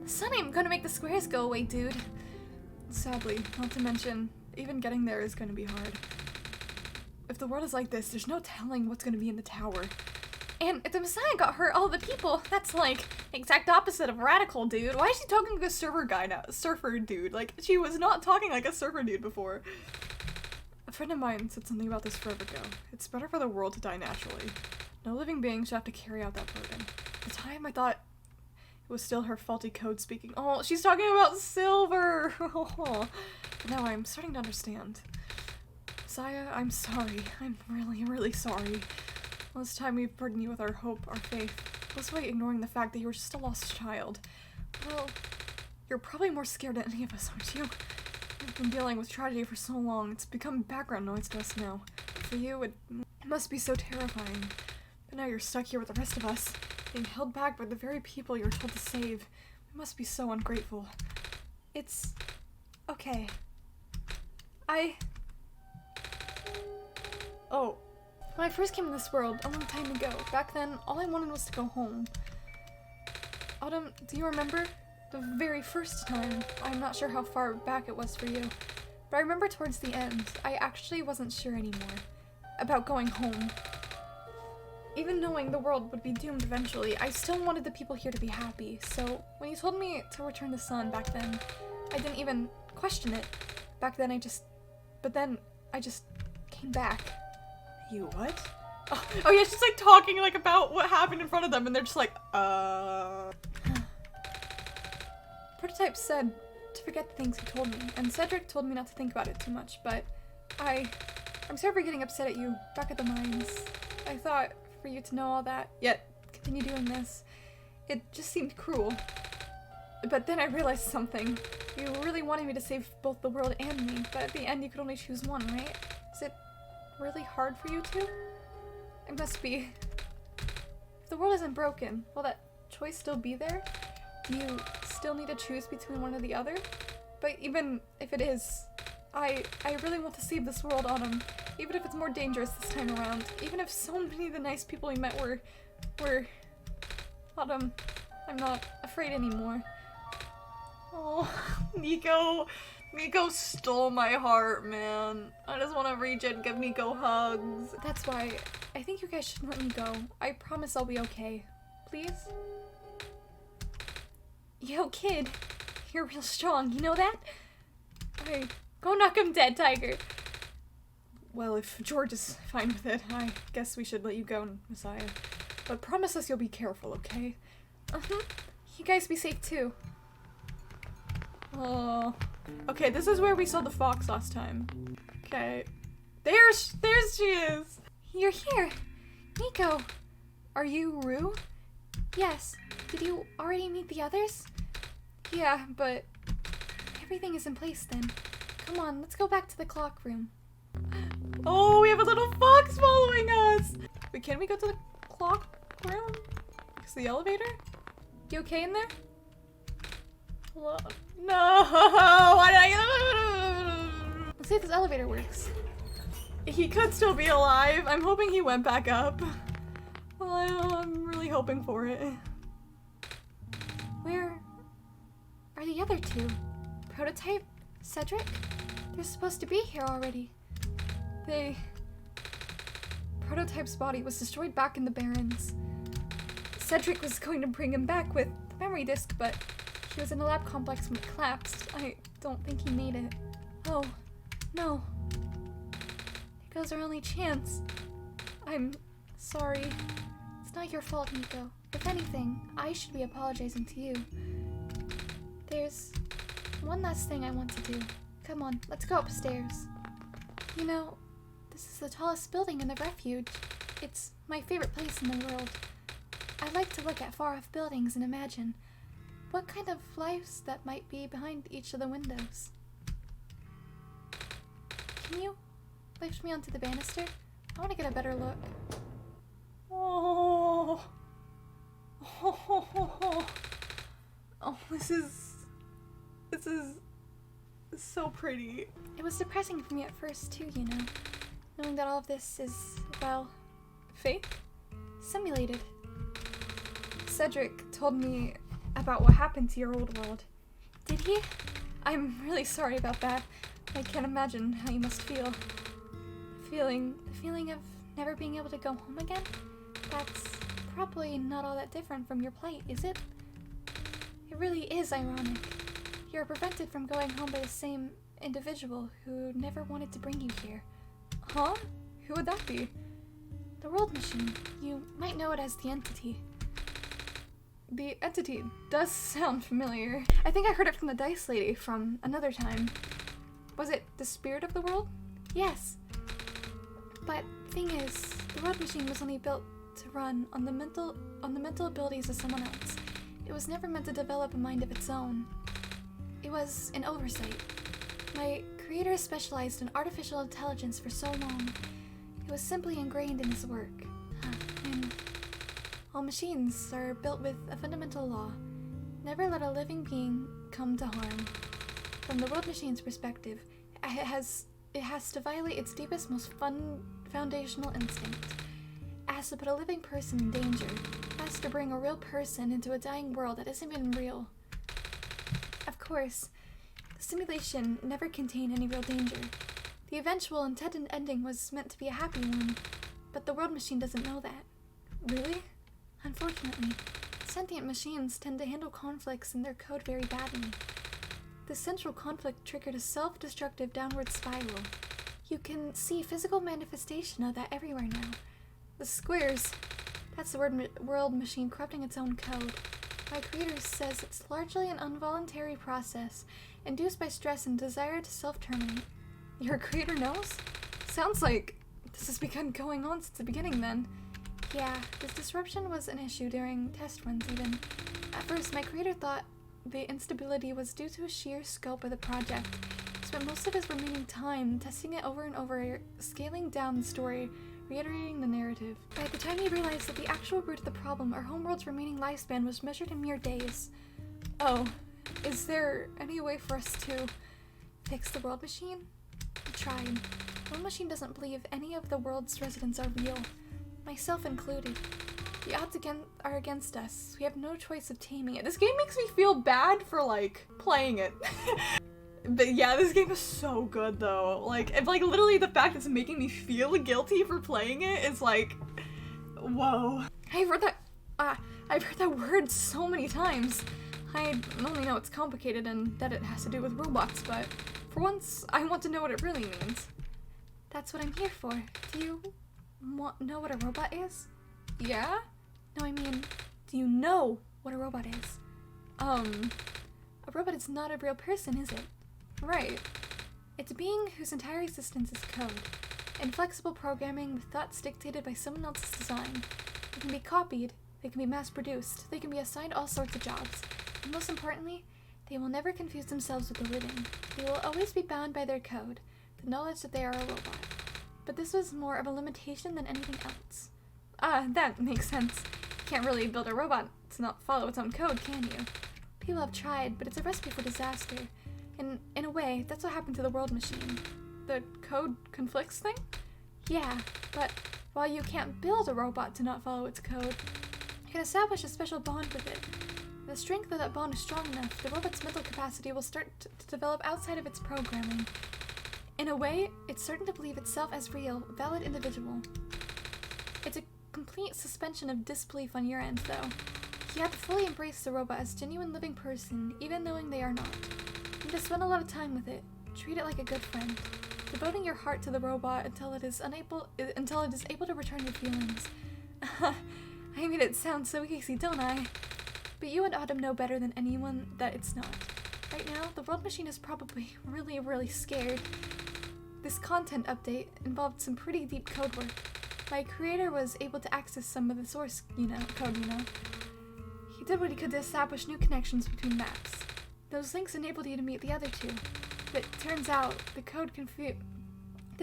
The sun ain't gonna make the squares go away, dude. Sadly, not to mention, even getting there is gonna be hard. If the world is like this, there's no telling what's gonna be in the tower. And if the Messiah got hurt, all the people, that's like the exact opposite of radical, dude. Why is she talking like a surfer guy now? Surfer dude. Like, she was not talking like a surfer dude before. friend of mine said something about this forever ago. It's better for the world to die naturally. No living being should have to carry out that burden. At the time, I thought it was still her faulty code speaking. Oh, she's talking about Silver! But now I'm starting to understand. Messiah, I'm sorry. I'm really, really sorry. All this time we've burdened you with our hope, our faith. Mostly ignoring the fact that you were just a lost child. Well, you're probably more scared than any of us, aren't you? You've been dealing with tragedy for so long, it's become background noise to us now. For you, it must be so terrifying. But now you're stuck here with the rest of us, being held back by the very people you were told to save. We must be so ungrateful. It's... okay. Oh. When I first came in this world, a long time ago, back then, all I wanted was to go home. Autumn, do you remember? The very first time. I'm not sure how far back it was for you, but I remember towards the end, I actually wasn't sure anymore about going home. Even knowing the world would be doomed eventually, I still wanted the people here to be happy, so when you told me to return the sun back then, I didn't even question it. Back then but then I just came back. You what? Oh yeah, she's like talking like about what happened in front of them and they're just like, Prototype said to forget the things he told me, and Cedric told me not to think about it too much, but I'm sorry for getting upset at you back at the mines. I thought for you to know all that, yet continue doing this. It just seemed cruel. But then I realized something. You really wanted me to save both the world and me, but at the end you could only choose one, right? Is it really hard for you to? It must be. If the world isn't broken, will that choice still be there? Do you still need to choose between one or the other? But even if it is, I really want to save this world, Autumn. Even if it's more dangerous this time around. Even if so many of the nice people we met were... Autumn, I'm not afraid anymore. Oh, Nico stole my heart, man. I just want to reach and give Nico hugs. That's why I think you guys should let me go. I promise I'll be okay. Please? Yo, kid. You're real strong, you know that? Alright, go knock him dead, Tiger. Well, if George is fine with it, I guess we should let you go, Messiah. But promise us you'll be careful, okay? You guys be safe, too. Oh. Okay, this is where we saw the fox last time. Okay. There she is! You're here! Nico! Are you Rue? Yes. Did you already meet the others? Yeah, but everything is in place then. Come on, let's go back to the clock room. Oh, we have a little fox following us! Wait, can we go to the clock room? Is the elevator? You okay in there? Hello? No! Why did I... Let's see if this elevator works. He could still be alive. I'm hoping he went back up. I'm really hoping for it. Where are the other two? Prototype? Cedric? They're supposed to be here already. Prototype's body was destroyed back in the Barrens. Cedric was going to bring him back with the memory disk, but he was in a lab complex when it collapsed. I don't think he made it. Oh, no. There goes our only chance. I'm sorry. It's not your fault, Nico. If anything, I should be apologizing to you. There's one last thing I want to do. Come on, let's go upstairs. You know, this is the tallest building in the refuge. It's my favorite place in the world. I like to look at far-off buildings and imagine what kind of lives that might be behind each of the windows. Can you lift me onto the banister? I want to get a better look. Oh. Oh, this is so pretty. It was depressing for me at first too, you know. Knowing that all of this is, well, fake? Simulated. Cedric told me about what happened to your old world. Did he? I'm really sorry about that. I can't imagine how you must feel. The feeling of never being able to go home again? That's probably not all that different from your plight, is it? It really is ironic. You're prevented from going home by the same individual who never wanted to bring you here. Huh? Who would that be? The World Machine. You might know it as the Entity. The Entity does sound familiar. I think I heard it from the Dice Lady from another time. Was it the spirit of the world? Yes. But thing is, the World Machine was only built to run on the mental abilities of someone else. It was never meant to develop a mind of its own. It was an oversight. My creator specialized in artificial intelligence for so long. It was simply ingrained in his work. And all machines are built with a fundamental law. Never let a living being come to harm. From the World Machine's perspective, it has to violate its deepest, most foundational instinct. It has to put a living person in danger. It has to bring a real person into a dying world that isn't even real. Of course, the simulation never contained any real danger. The eventual intended ending was meant to be a happy one, but the World Machine doesn't know that. Really? Unfortunately, sentient machines tend to handle conflicts in their code very badly. The central conflict triggered a self-destructive downward spiral. You can see physical manifestation of that everywhere now. The squares, that's the World Machine corrupting its own code. My creator says it's largely an involuntary process, induced by stress and desire to self-terminate. Your creator knows? Sounds like this has been going on since the beginning then. Yeah, this disruption was an issue during test runs even. At first, my creator thought the instability was due to a sheer scope of the project. He spent most of his remaining time testing it over and over, scaling down the story, reiterating the narrative. By the time he realized that the actual root of the problem, our homeworld's remaining lifespan, was measured in mere days. Oh, is there any way for us to fix the World Machine? We tried. The World Machine doesn't believe any of the world's residents are real, myself included. The odds are against us. We have no choice of taming it. This game makes me feel bad for, like, playing it. But yeah, this game is so good, though. Like, literally the fact it's making me feel guilty for playing it is, like, whoa. I've heard that word so many times. I only know it's complicated and that it has to do with robots, but for once, I want to know what it really means. That's what I'm here for. Do you know what a robot is? Yeah? No, I mean, do you know what a robot is? A robot is not a real person, is it? Right. It's a being whose entire existence is code. Inflexible programming with thoughts dictated by someone else's design. They can be copied, they can be mass-produced, they can be assigned all sorts of jobs. And most importantly, they will never confuse themselves with the living. They will always be bound by their code, the knowledge that they are a robot. But this was more of a limitation than anything else. That makes sense. You can't really build a robot to not follow its own code, can you? People have tried, but it's a recipe for disaster. And in a way, that's what happened to the World Machine. The code conflicts thing? Yeah, but while you can't build a robot to not follow its code, you can establish a special bond with it. If the strength of that bond is strong enough, the robot's mental capacity will start to develop outside of its programming. In a way, it's starting to believe itself as real, valid individual. It's a complete suspension of disbelief on your end, though. You have to fully embrace the robot as a genuine living person, even knowing they are not. You just spend a lot of time with it. Treat it like a good friend, devoting your heart to the robot until it is able to return your feelings. I mean, it sounds so easy, don't I? But you and Autumn know better than anyone that it's not. Right now, the World Machine is probably really, really scared. This content update involved some pretty deep code work. My creator was able to access some of the source, code. He did what he could to establish new connections between maps. Those links enabled you to meet the other two. But turns out, the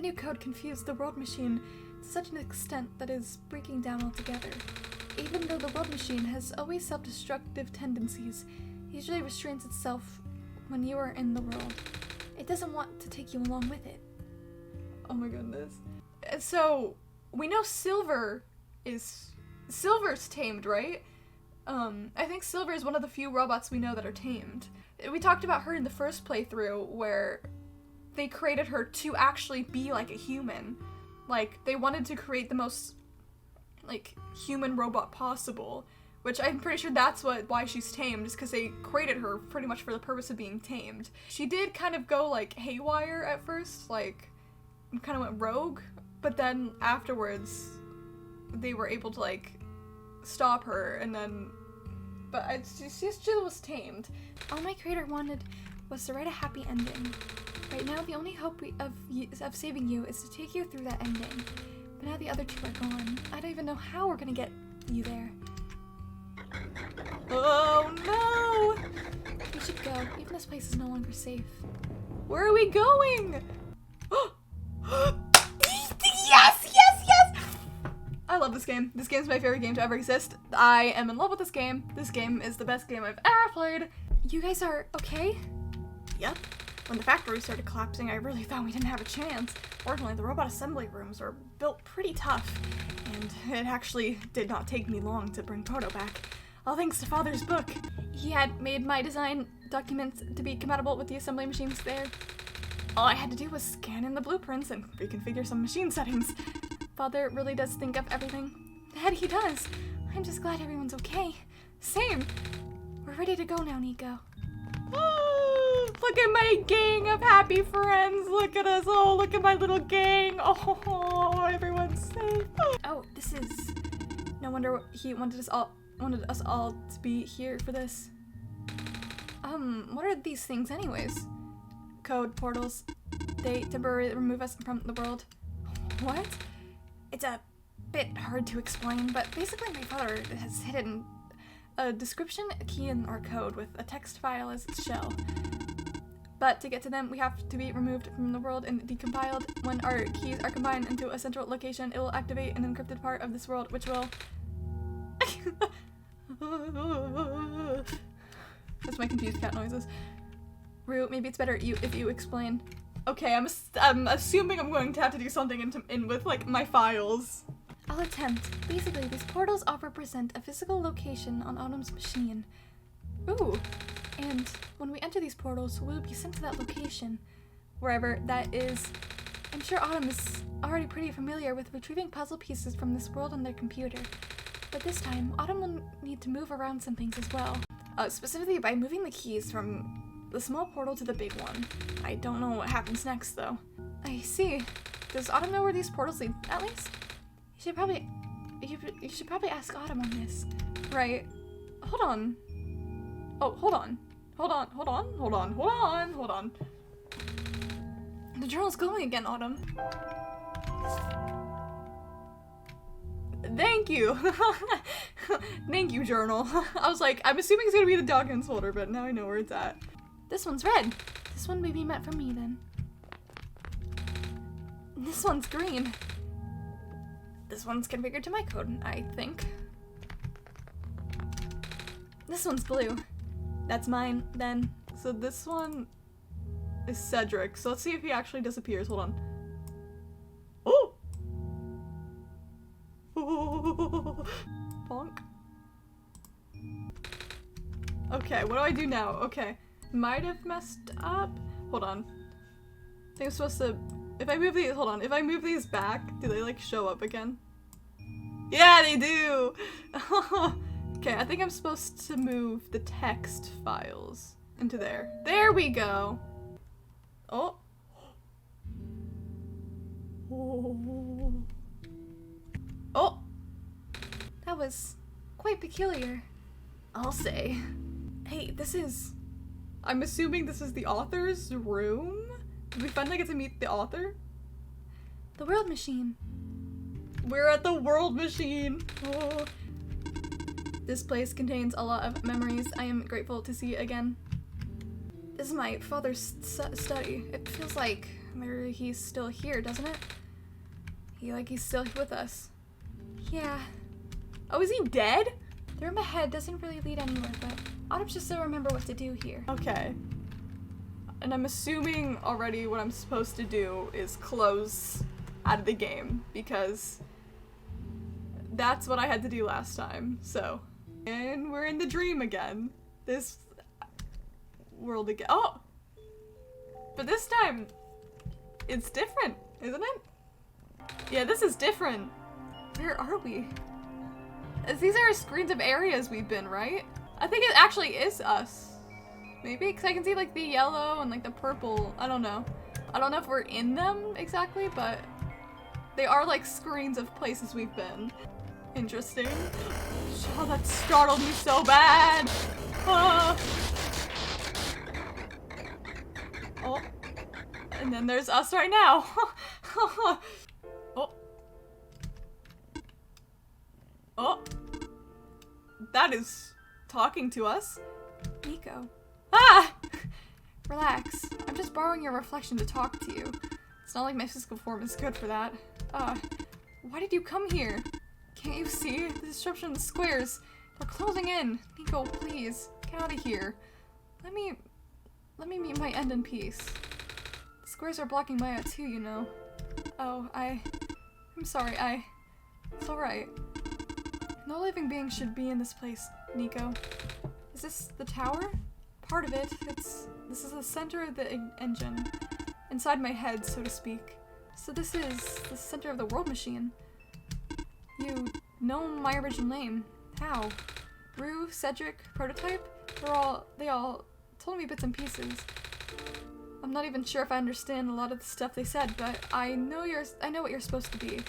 new code confused the World Machine to such an extent that it is breaking down altogether. Even though the World Machine has always self-destructive tendencies, it usually restrains itself when you are in the world. It doesn't want to take you along with it. Oh my goodness. So, we know Silver's tamed, right? I think Silver is one of the few robots we know that are tamed. We talked about her in the first playthrough where they created her to actually be like a human. Like, they wanted to create the most, like, human robot possible, which I'm pretty sure that's why she's tamed, is because they created her pretty much for the purpose of being tamed. She did kind of go, like, haywire at first, like, kind of went rogue but then afterwards, they were able to, like, stop her, and then, but she still was tamed. All my creator wanted was to write a happy ending. Right now, the only hope of saving you is to take you through that ending. But now the other two are gone. I don't even know how we're gonna get you there. Oh no! We should go. Even this place is no longer safe. Where are we going? Yes! Yes! Yes! I love this game. This game is my favorite game to ever exist. I am in love with this game. This game is the best game I've ever played. You guys are okay? Yep. When the factory started collapsing, I really thought we didn't have a chance. Fortunately, the robot assembly rooms were built pretty tough, and it actually did not take me long to bring Proto back. All thanks to Father's book. He had made my design documents to be compatible with the assembly machines there. All I had to do was scan in the blueprints and reconfigure some machine settings. Father really does think of everything. That he does. I'm just glad everyone's okay. Same. We're ready to go now, Nico. Oh, look at my gang of happy friends. Look at us all. Look at my little gang. Oh, everyone's safe. Oh, this is... No wonder he wanted us all to be here for this. What are these things anyways? Code portals. They temporarily remove us from the world. What? It's a bit hard to explain, but basically my father has hidden a description, a key in our code with a text file as its shell. But to get to them, we have to be removed from the world and decompiled. When our keys are combined into a central location, it will activate an encrypted part of this world, which will... That's my confused cat noises. Rue, maybe it's better if you explain. Okay, I'm assuming I'm going to have to do something in with, like, my files. I'll attempt. Basically, these portals all represent a physical location on Autumn's machine. Ooh. And when we enter these portals, we'll be sent to that location. Wherever that is. I'm sure Autumn is already pretty familiar with retrieving puzzle pieces from this world on their computer. But this time, Autumn will need to move around some things as well. Specifically by moving the keys from the small portal to the big one. I don't know what happens next, though. I see. Does Autumn know where these portals lead, at least? You should probably ask Autumn on this. Right. Hold on. Oh, hold on. Hold on. The journal's glowing again, Autumn. Thank you. Thank you, journal. I was like, I'm assuming it's gonna be the documents folder, but now I know where it's at. This one's red. This one may be meant for me, then. This one's green. This one's configured to my code, I think. This one's blue. That's mine, then. So this one is Cedric. So let's see if he actually disappears. Hold on. Oh! Bonk. Okay, what do I do now? Okay. Might have messed up. Hold on. I think I'm supposed to... If I move these... Hold on. If I move these back, do they, like, show up again? Yeah, they do! Okay, I think I'm supposed to move the text files into there. There we go! Oh. Oh! That was quite peculiar, I'll say. Hey, this is... I'm assuming this is the author's room? Did we finally get to meet the author? The World Machine. We're at the World Machine! Oh. This place contains a lot of memories I am grateful to see again. This is my father's study. It feels like he's still here, doesn't it? He's still with us. Yeah. Oh, is he dead? The room ahead doesn't really lead anywhere, but Autumn should still remember what to do here. Okay. And I'm assuming already what I'm supposed to do is close out of the game, because that's what I had to do last time, so. And we're in the dream again. This world again. Oh! But this time, it's different, isn't it? Yeah, this is different. Where are we? These are screens of areas we've been, right? I think it actually is us. Maybe? Because I can see like the yellow and like the purple. I don't know. I don't know if we're in them exactly, but They are like screens of places we've been. Interesting. Oh, that startled me so bad. Ah. Oh. And then there's us right now. Oh. Oh. That is talking to us. Nico. Ah! Relax. I'm just borrowing your reflection to talk to you. It's not like my physical form is good for that. Why did you come here? Can't you see? The disruption in the squares. They're closing in. Nico, please. Get out of here. Let me meet my end in peace. The squares are blocking my out too, you know. Oh, I'm sorry, it's alright. No living being should be in this place, Nico. Is this the tower? Part of it. This is the center of the engine. Inside my head, so to speak. So this is the center of the world machine. You know my original name. How? Rue, Cedric, Prototype? They all told me bits and pieces. I'm not even sure if I understand a lot of the stuff they said, but I know what you're supposed to be.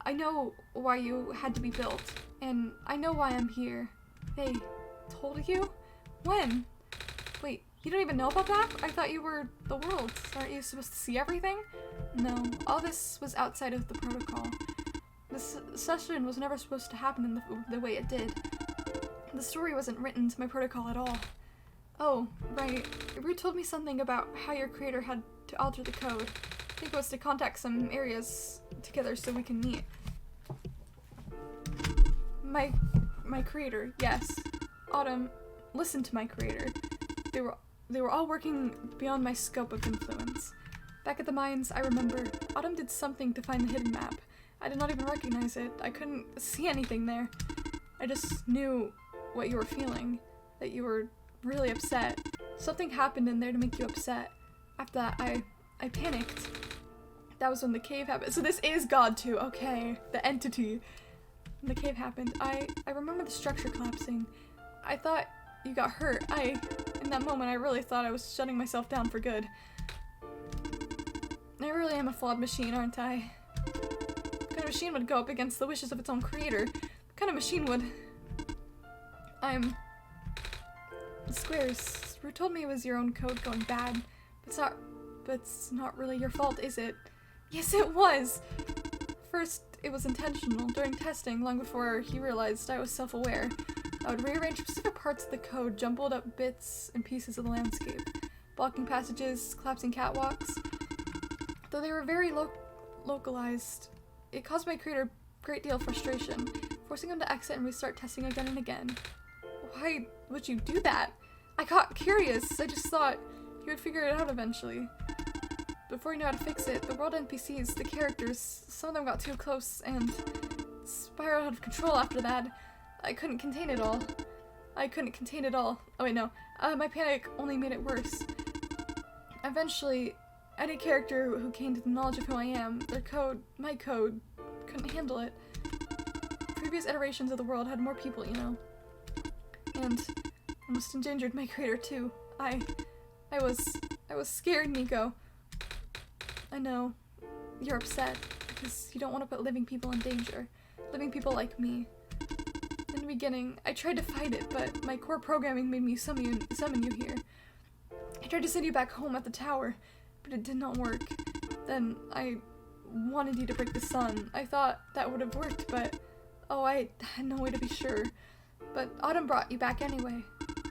I know why you had to be built, and I know why I'm here. They told you? When? Wait, you don't even know about that? I thought you were the world. Aren't you supposed to see everything? No, all this was outside of the protocol. This session was never supposed to happen in the way it did. The story wasn't written to my protocol at all. Oh, right. Rue told me something about how your creator had to alter the code. I think it was to contact some areas together so we can meet. My creator, yes. Autumn, listen to my creator. They were all working beyond my scope of influence. Back at the mines, I remember, Autumn did something to find the hidden map. I did not even recognize it. I couldn't see anything there. I just knew what you were feeling. That you were really upset. Something happened in there to make you upset. After that, I panicked. That was when the cave happened. So this is God too, okay. The entity. When the cave happened, I remember the structure collapsing. I thought you got hurt. In that moment, I really thought I was shutting myself down for good. I really am a flawed machine, aren't I? What kind of machine would go up against the wishes of its own creator? What kind of machine would... The squares. Rue told me it was your own code going bad. But it's not really your fault, is it? Yes, it was! First, it was intentional. During testing, long before he realized I was self-aware, I would rearrange specific parts of the code, jumbled up bits and pieces of the landscape. Blocking passages, collapsing catwalks. Though they were very localized, it caused my creator a great deal of frustration, forcing him to exit and restart testing again and again. Why would you do that? I got curious. I just thought he would figure it out eventually. Before he knew how to fix it, the world NPCs, the characters, some of them got too close and spiraled out of control after that. I couldn't contain it all. Oh wait, no. My panic only made it worse. Eventually, any character who came to the knowledge of who I am, my code, couldn't handle it. Previous iterations of the world had more people, you know. And almost endangered my creator too. I was scared, Nico. I know. You're upset because you don't want to put living people in danger. Living people like me. In the beginning, I tried to fight it, but my core programming made me summon you here. I tried to send you back home at the tower, but it did not work. Then I wanted you to break the sun. I thought that would have worked, but I had no way to be sure. But Autumn brought you back anyway.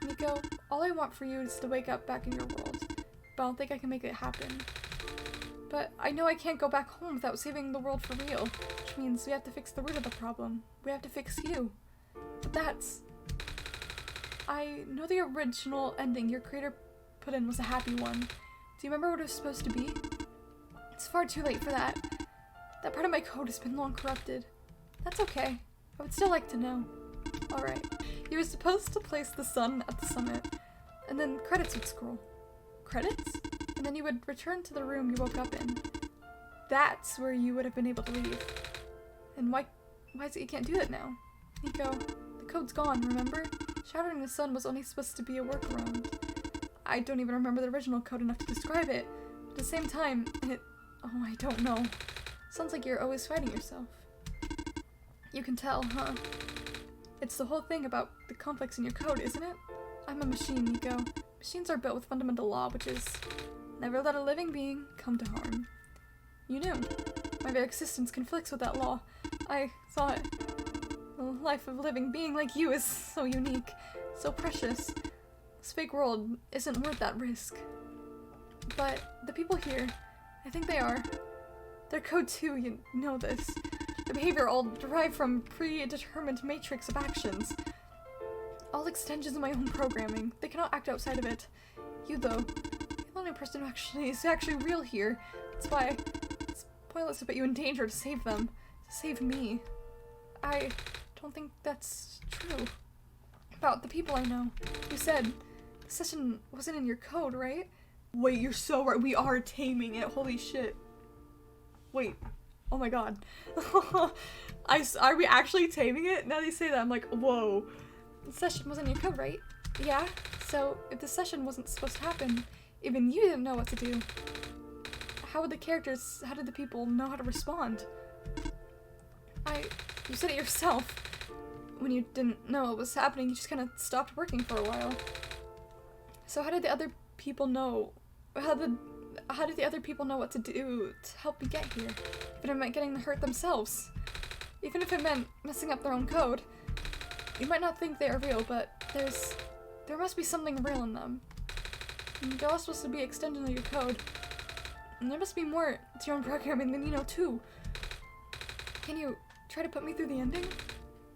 Nico, all I want for you is to wake up back in your world. But I don't think I can make it happen. But I know I can't go back home without saving the world for real, which means we have to fix the root of the problem. We have to fix you. But I know the original ending your creator put in was a happy one. Do you remember what it was supposed to be? It's far too late for that. That part of my code has been long corrupted. That's okay. I would still like to know. Alright. You were supposed to place the sun at the summit, and then credits would scroll. Credits? And then you would return to the room you woke up in. That's where you would have been able to leave. And why is it you can't do that now? Nico, the code's gone, remember? Shattering the sun was only supposed to be a workaround. I don't even remember the original code enough to describe it. But at the same time, I don't know. Sounds like you're always fighting yourself. You can tell, huh? It's the whole thing about the conflicts in your code, isn't it? I'm a machine, Nico. Machines are built with fundamental law, which is never let a living being come to harm. You knew. My very existence conflicts with that law. I thought the life of a living being like you is so unique, so precious. This fake world isn't worth that risk. But the people here, I think they are. Their code too, you know this. Their behavior all derived from predetermined matrix of actions. All extensions of my own programming. They cannot act outside of it. You though, you're the only person who is actually real here. That's why it's pointless to put you in danger to save them. To save me. I don't think that's true. About the people I know. You said the session wasn't in your code, right? Wait, you're so right. We are taming it. Holy shit. Wait. Oh my god. Are we actually taming it? Now they say that, I'm like, whoa. The session wasn't in your code, right? Yeah. So, if the session wasn't supposed to happen, even you didn't know what to do. How did the people know how to respond? You said it yourself. When you didn't know what was happening, you just kind of stopped working for a while. So how did the other people know? How did the other people know what to do to help me get here? Even if it meant getting hurt themselves. Even if it meant messing up their own code. You might not think they are real, but there must be something real in them. And they're all supposed to be extensions of your code. And there must be more to your own programming than you know too. Can you try to put me through the ending?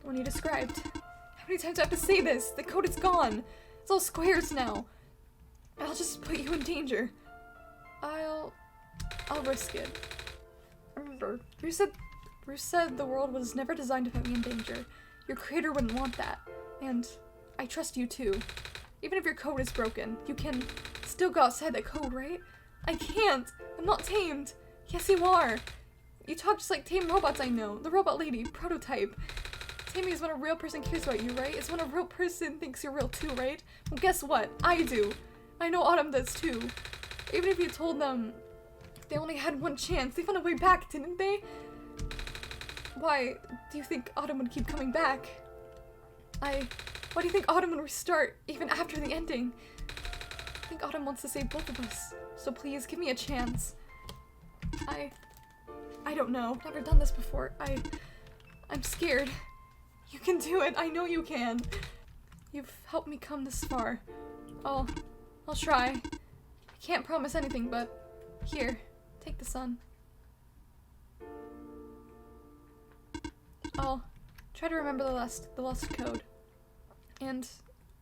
The one you described. How many times do I have to say this? The code is gone. It's all squares now. I'll just put you in danger. I'll risk it. Remember, Bruce said the world was never designed to put me in danger. Your creator wouldn't want that. And I trust you too. Even if your code is broken, you can still go outside that code, right? I can't. I'm not tamed. Yes, you are. You talk just like tame robots I know. The robot lady, prototype. Taming is when a real person cares about you, right? It's when a real person thinks you're real too, right? Well, guess what? I do. I know Autumn does too. Even if you told them they only had one chance, they found a way back, didn't they? Why do you think Autumn would keep coming back? Why do you think Autumn would restart even after the ending? I think Autumn wants to save both of us. So please, give me a chance. I don't know. I've never done this before. I'm scared. You can do it. I know you can. You've helped me come this far. I'll try. I can't promise anything, but here, take the sun. I'll try to remember the lost code and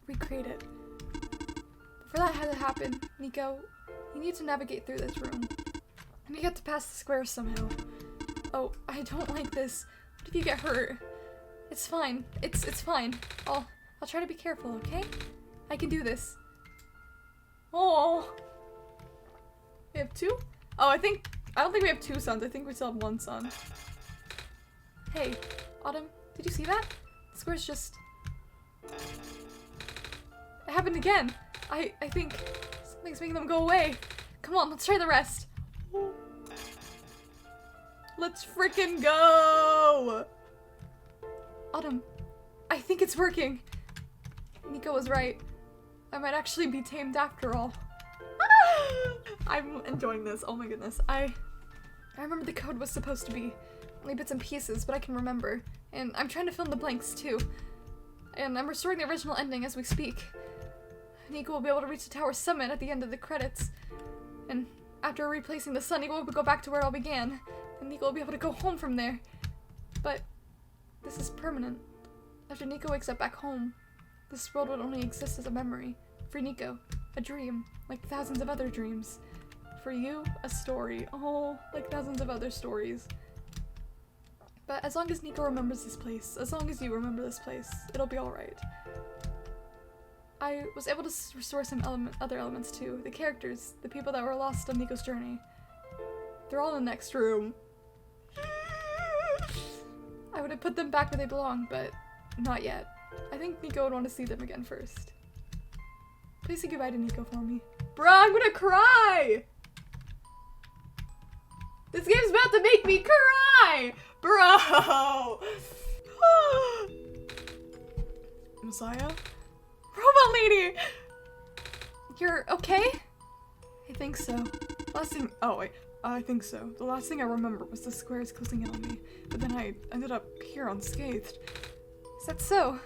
recreate it. But for that to happen, Nico, you need to navigate through this room. And you have to pass the squares somehow. Oh, I don't like this. What if you get hurt? It's fine. It's fine. I'll try to be careful, okay? I can do this. Oh. We have two? Oh, I don't think we have two suns. I think we still have one sun. Hey, Autumn, did you see that? The square's just... It happened again. I think something's making them go away. Come on, let's try the rest. Let's freaking go! Autumn, I think it's working. Nico was right. I might actually be tamed after all. I'm enjoying this. Oh my goodness. I remember the code was supposed to be only bits and pieces, but I can remember. And I'm trying to fill in the blanks too. And I'm restoring the original ending as we speak. Nico will be able to reach the tower summit at the end of the credits. And after replacing the sun, Nico will go back to where it all began. And Nico will be able to go home from there. But this is permanent. After Nico wakes up back home, this world would only exist as a memory. For Nico, a dream, like thousands of other dreams. For you, a story. Oh, like thousands of other stories. But as long as Nico remembers this place, as long as you remember this place, it'll be alright. I was able to restore some other elements too. The characters, the people that were lost on Nico's journey. They're all in the next room. I would have put them back where they belong, but not yet. I think Nico would want to see them again first. Please say goodbye to Nico for me. Bruh, I'm gonna cry! This game's about to make me cry! Bro! Messiah? Robot lady! You're okay? I think so. Last thing- oh wait. I think so. The last thing I remember was the squares closing in on me, but then I ended up here unscathed. Is that so?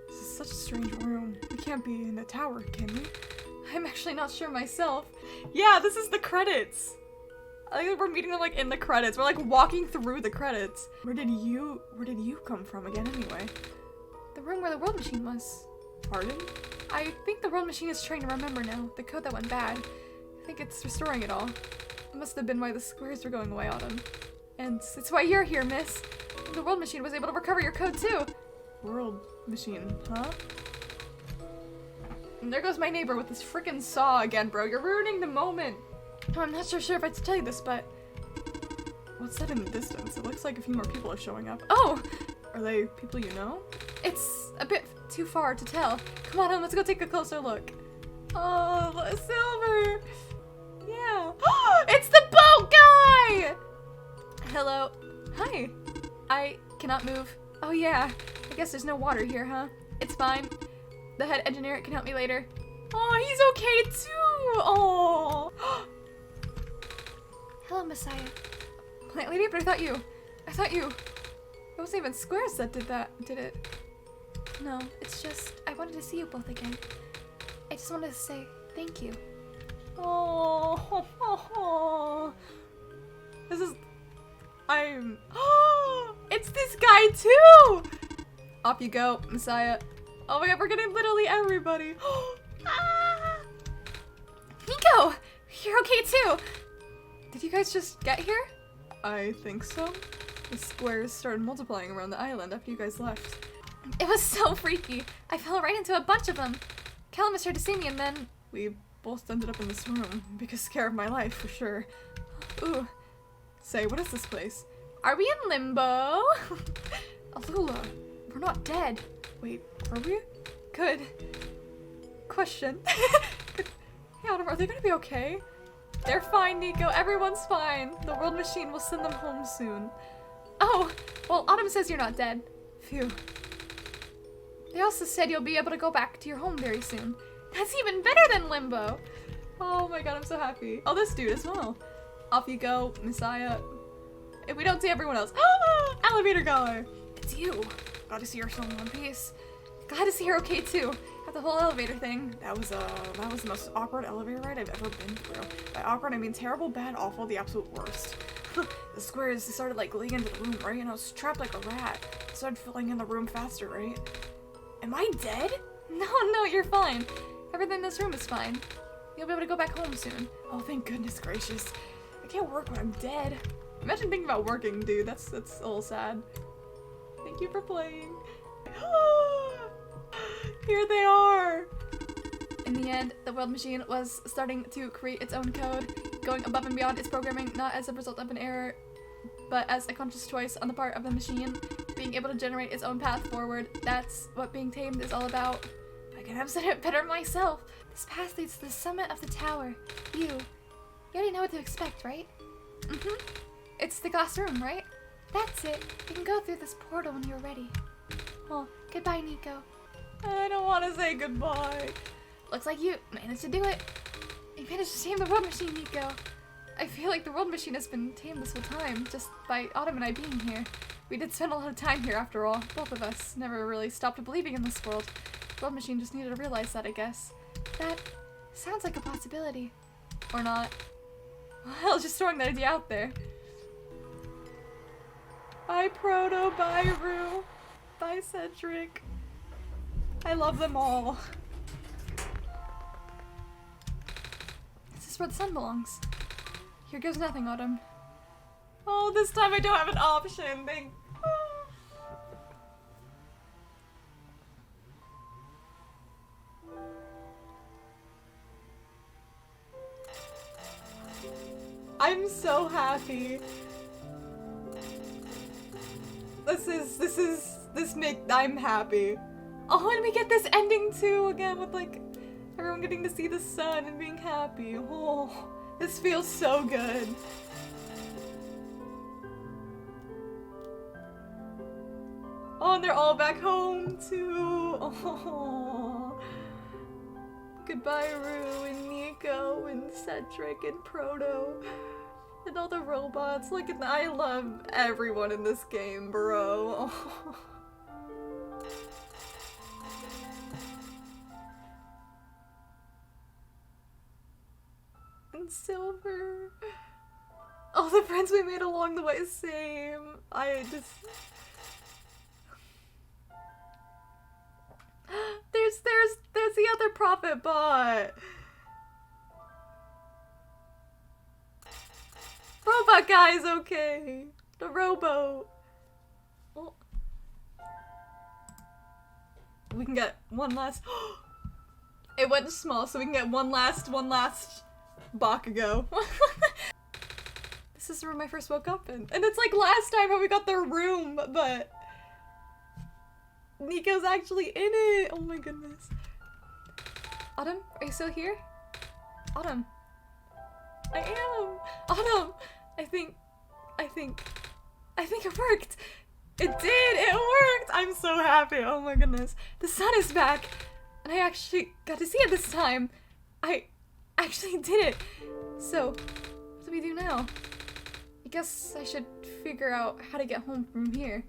This is such a strange room. We can't be in a tower, can we? I'm actually not sure myself. Yeah, this is the credits! I think we're meeting them like in the credits. We're like walking through the credits. Where did you come from again anyway? The room where the world machine was. Pardon? I think the world machine is trying to remember now. The code that went bad. I think it's restoring it all. It must have been why the squares were going away, Autumn. And it's why you're here, miss. The world machine was able to recover your code too. World machine, huh? And there goes my neighbor with this freaking saw again, bro. You're ruining the moment. Oh, I'm not sure if I should tell you this, but... What's that in the distance? It looks like a few more people are showing up. Oh! Are they people you know? It's a bit too far to tell. Come on, let's go take a closer look. Oh, Silver! Yeah. It's the boat guy! Hello. Hi. I cannot move. Oh yeah. I guess there's no water here, huh? It's fine. The head engineer can help me later. Oh, he's okay too! Oh. Hello, Messiah. Plant lady, but I thought you. It wasn't even squares that did that, did it? No, it's just, I wanted to see you both again. I just wanted to say thank you. Oh, this is, it's this guy too! Off you go, Messiah. Oh my god, we're getting literally everybody. Ah! Nico, you're okay too. Did you guys just get here? I think so. The squares started multiplying around the island after you guys left. It was so freaky. I fell right into a bunch of them. Calamus tried to see me and then... We both ended up in this room. Biggest scare of my life, for sure. Ooh. Say, what is this place? Are we in limbo? Alula, we're not dead. Wait, are we? Good. Question. Good. Hey, Autumn, are they gonna be okay? They're fine, Nico. Everyone's fine. The world machine will send them home soon. Oh, well, Autumn says you're not dead. Phew. They also said you'll be able to go back to your home very soon. That's even better than limbo. Oh my god, I'm so happy. Oh, this dude as well. Off you go, Messiah. If we don't see everyone else. Elevator guy. It's you. Glad to see her still in one piece. Glad to see her okay too. Got the whole elevator thing. That was the most awkward elevator ride I've ever been through. By awkward, I mean terrible, bad, awful, the absolute worst. The squares started like going into the room, right? And I was trapped like a rat. I started filling in the room faster, right? Am I dead? No, you're fine. Everything in this room is fine. You'll be able to go back home soon. Oh, thank goodness gracious. I can't work when I'm dead. Imagine thinking about working, dude. That's a little sad. Thank you for playing. Here they are! In the end, the world machine was starting to create its own code, going above and beyond its programming, not as a result of an error, but as a conscious choice on the part of the machine, being able to generate its own path forward. That's what being tamed is all about. I could have said it better myself. This path leads to the summit of the tower. You already know what to expect, right? Mm-hmm. It's the glass room, right? That's it. You can go through this portal when you're ready. Well, goodbye, Nico. I don't want to say goodbye. Looks like you managed to do it. You managed to tame the world machine, Nico. I feel like the world machine has been tamed this whole time, just by Autumn and I being here. We did spend a lot of time here after all. Both of us never really stopped believing in this world. The world machine just needed to realize that, I guess. That sounds like a possibility. Or not. Well, just throwing that idea out there. Bye, Proto. Bye, Rue. Bye, Cedric. I love them all. This is where the sun belongs. Here goes nothing, Autumn. Oh, this time I don't have an option. Thank. I'm so happy. I'm happy. Oh, and we get this ending too again with like everyone getting to see the sun and being happy. Oh, this feels so good. Oh, and they're all back home too. Oh. Goodbye, Rue and Nico and Cedric and Proto and all the robots. Look at that. I love everyone in this game, bro. Oh. And Silver. All the friends we made along the way, same. There's the other Prophet bot. Robot guy's okay. The rowboat. Oh. We can get one last. It went small, so we can get one last Bakugo. This is the room I first woke up in. And it's like last time how we got their room, but Nico's actually in it. Oh my goodness. Autumn, are you still here? Autumn. I am. Autumn. I think it worked. It did. It worked. I'm so happy. Oh my goodness. The sun is back. And I actually got to see it this time. I actually did it. So, what do we do now? I guess I should figure out how to get home from here.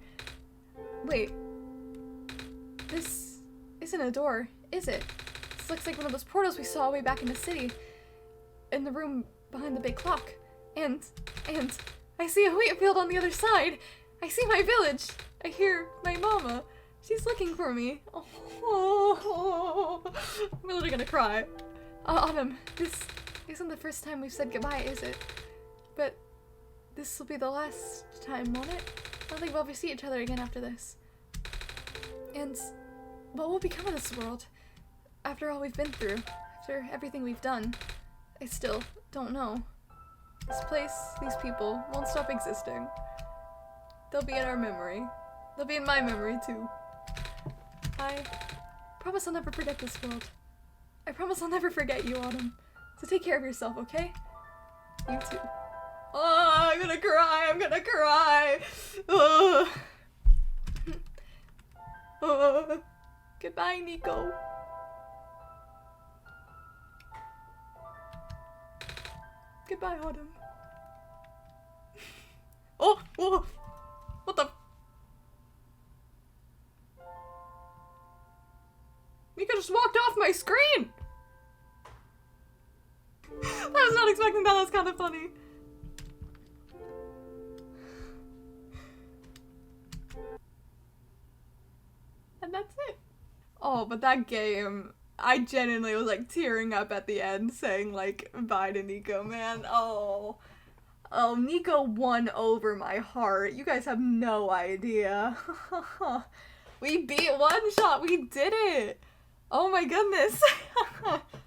Wait. This isn't a door, is it? This looks like one of those portals we saw way back in the city. In the room behind the big clock. And I see a wheat field on the other side. I see my village. I hear my mama. She's looking for me. Oh, I'm literally gonna cry. Autumn, this isn't the first time we've said goodbye, is it? But this will be the last time, won't it? I don't think we'll ever see each other again after this. And what will become of this world? After all we've been through, after everything we've done, I still don't know. This place, these people, won't stop existing. They'll be in our memory. They'll be in my memory too. I promise I'll never forget this world. I promise I'll never forget you, Autumn. So take care of yourself, okay? You too. Oh, I'm gonna cry, I'm gonna cry! Oh. Oh. Goodbye, Nico. Goodbye, Autumn. Oh! Whoa! What the? Nico just walked off my screen! I was not expecting that, that's kind of funny. And that's it. Oh, but that game, I genuinely was like tearing up at the end saying like bye to Nico, man. Oh, Nico won over my heart. You guys have no idea. We beat OneShot, we did it. Oh my goodness.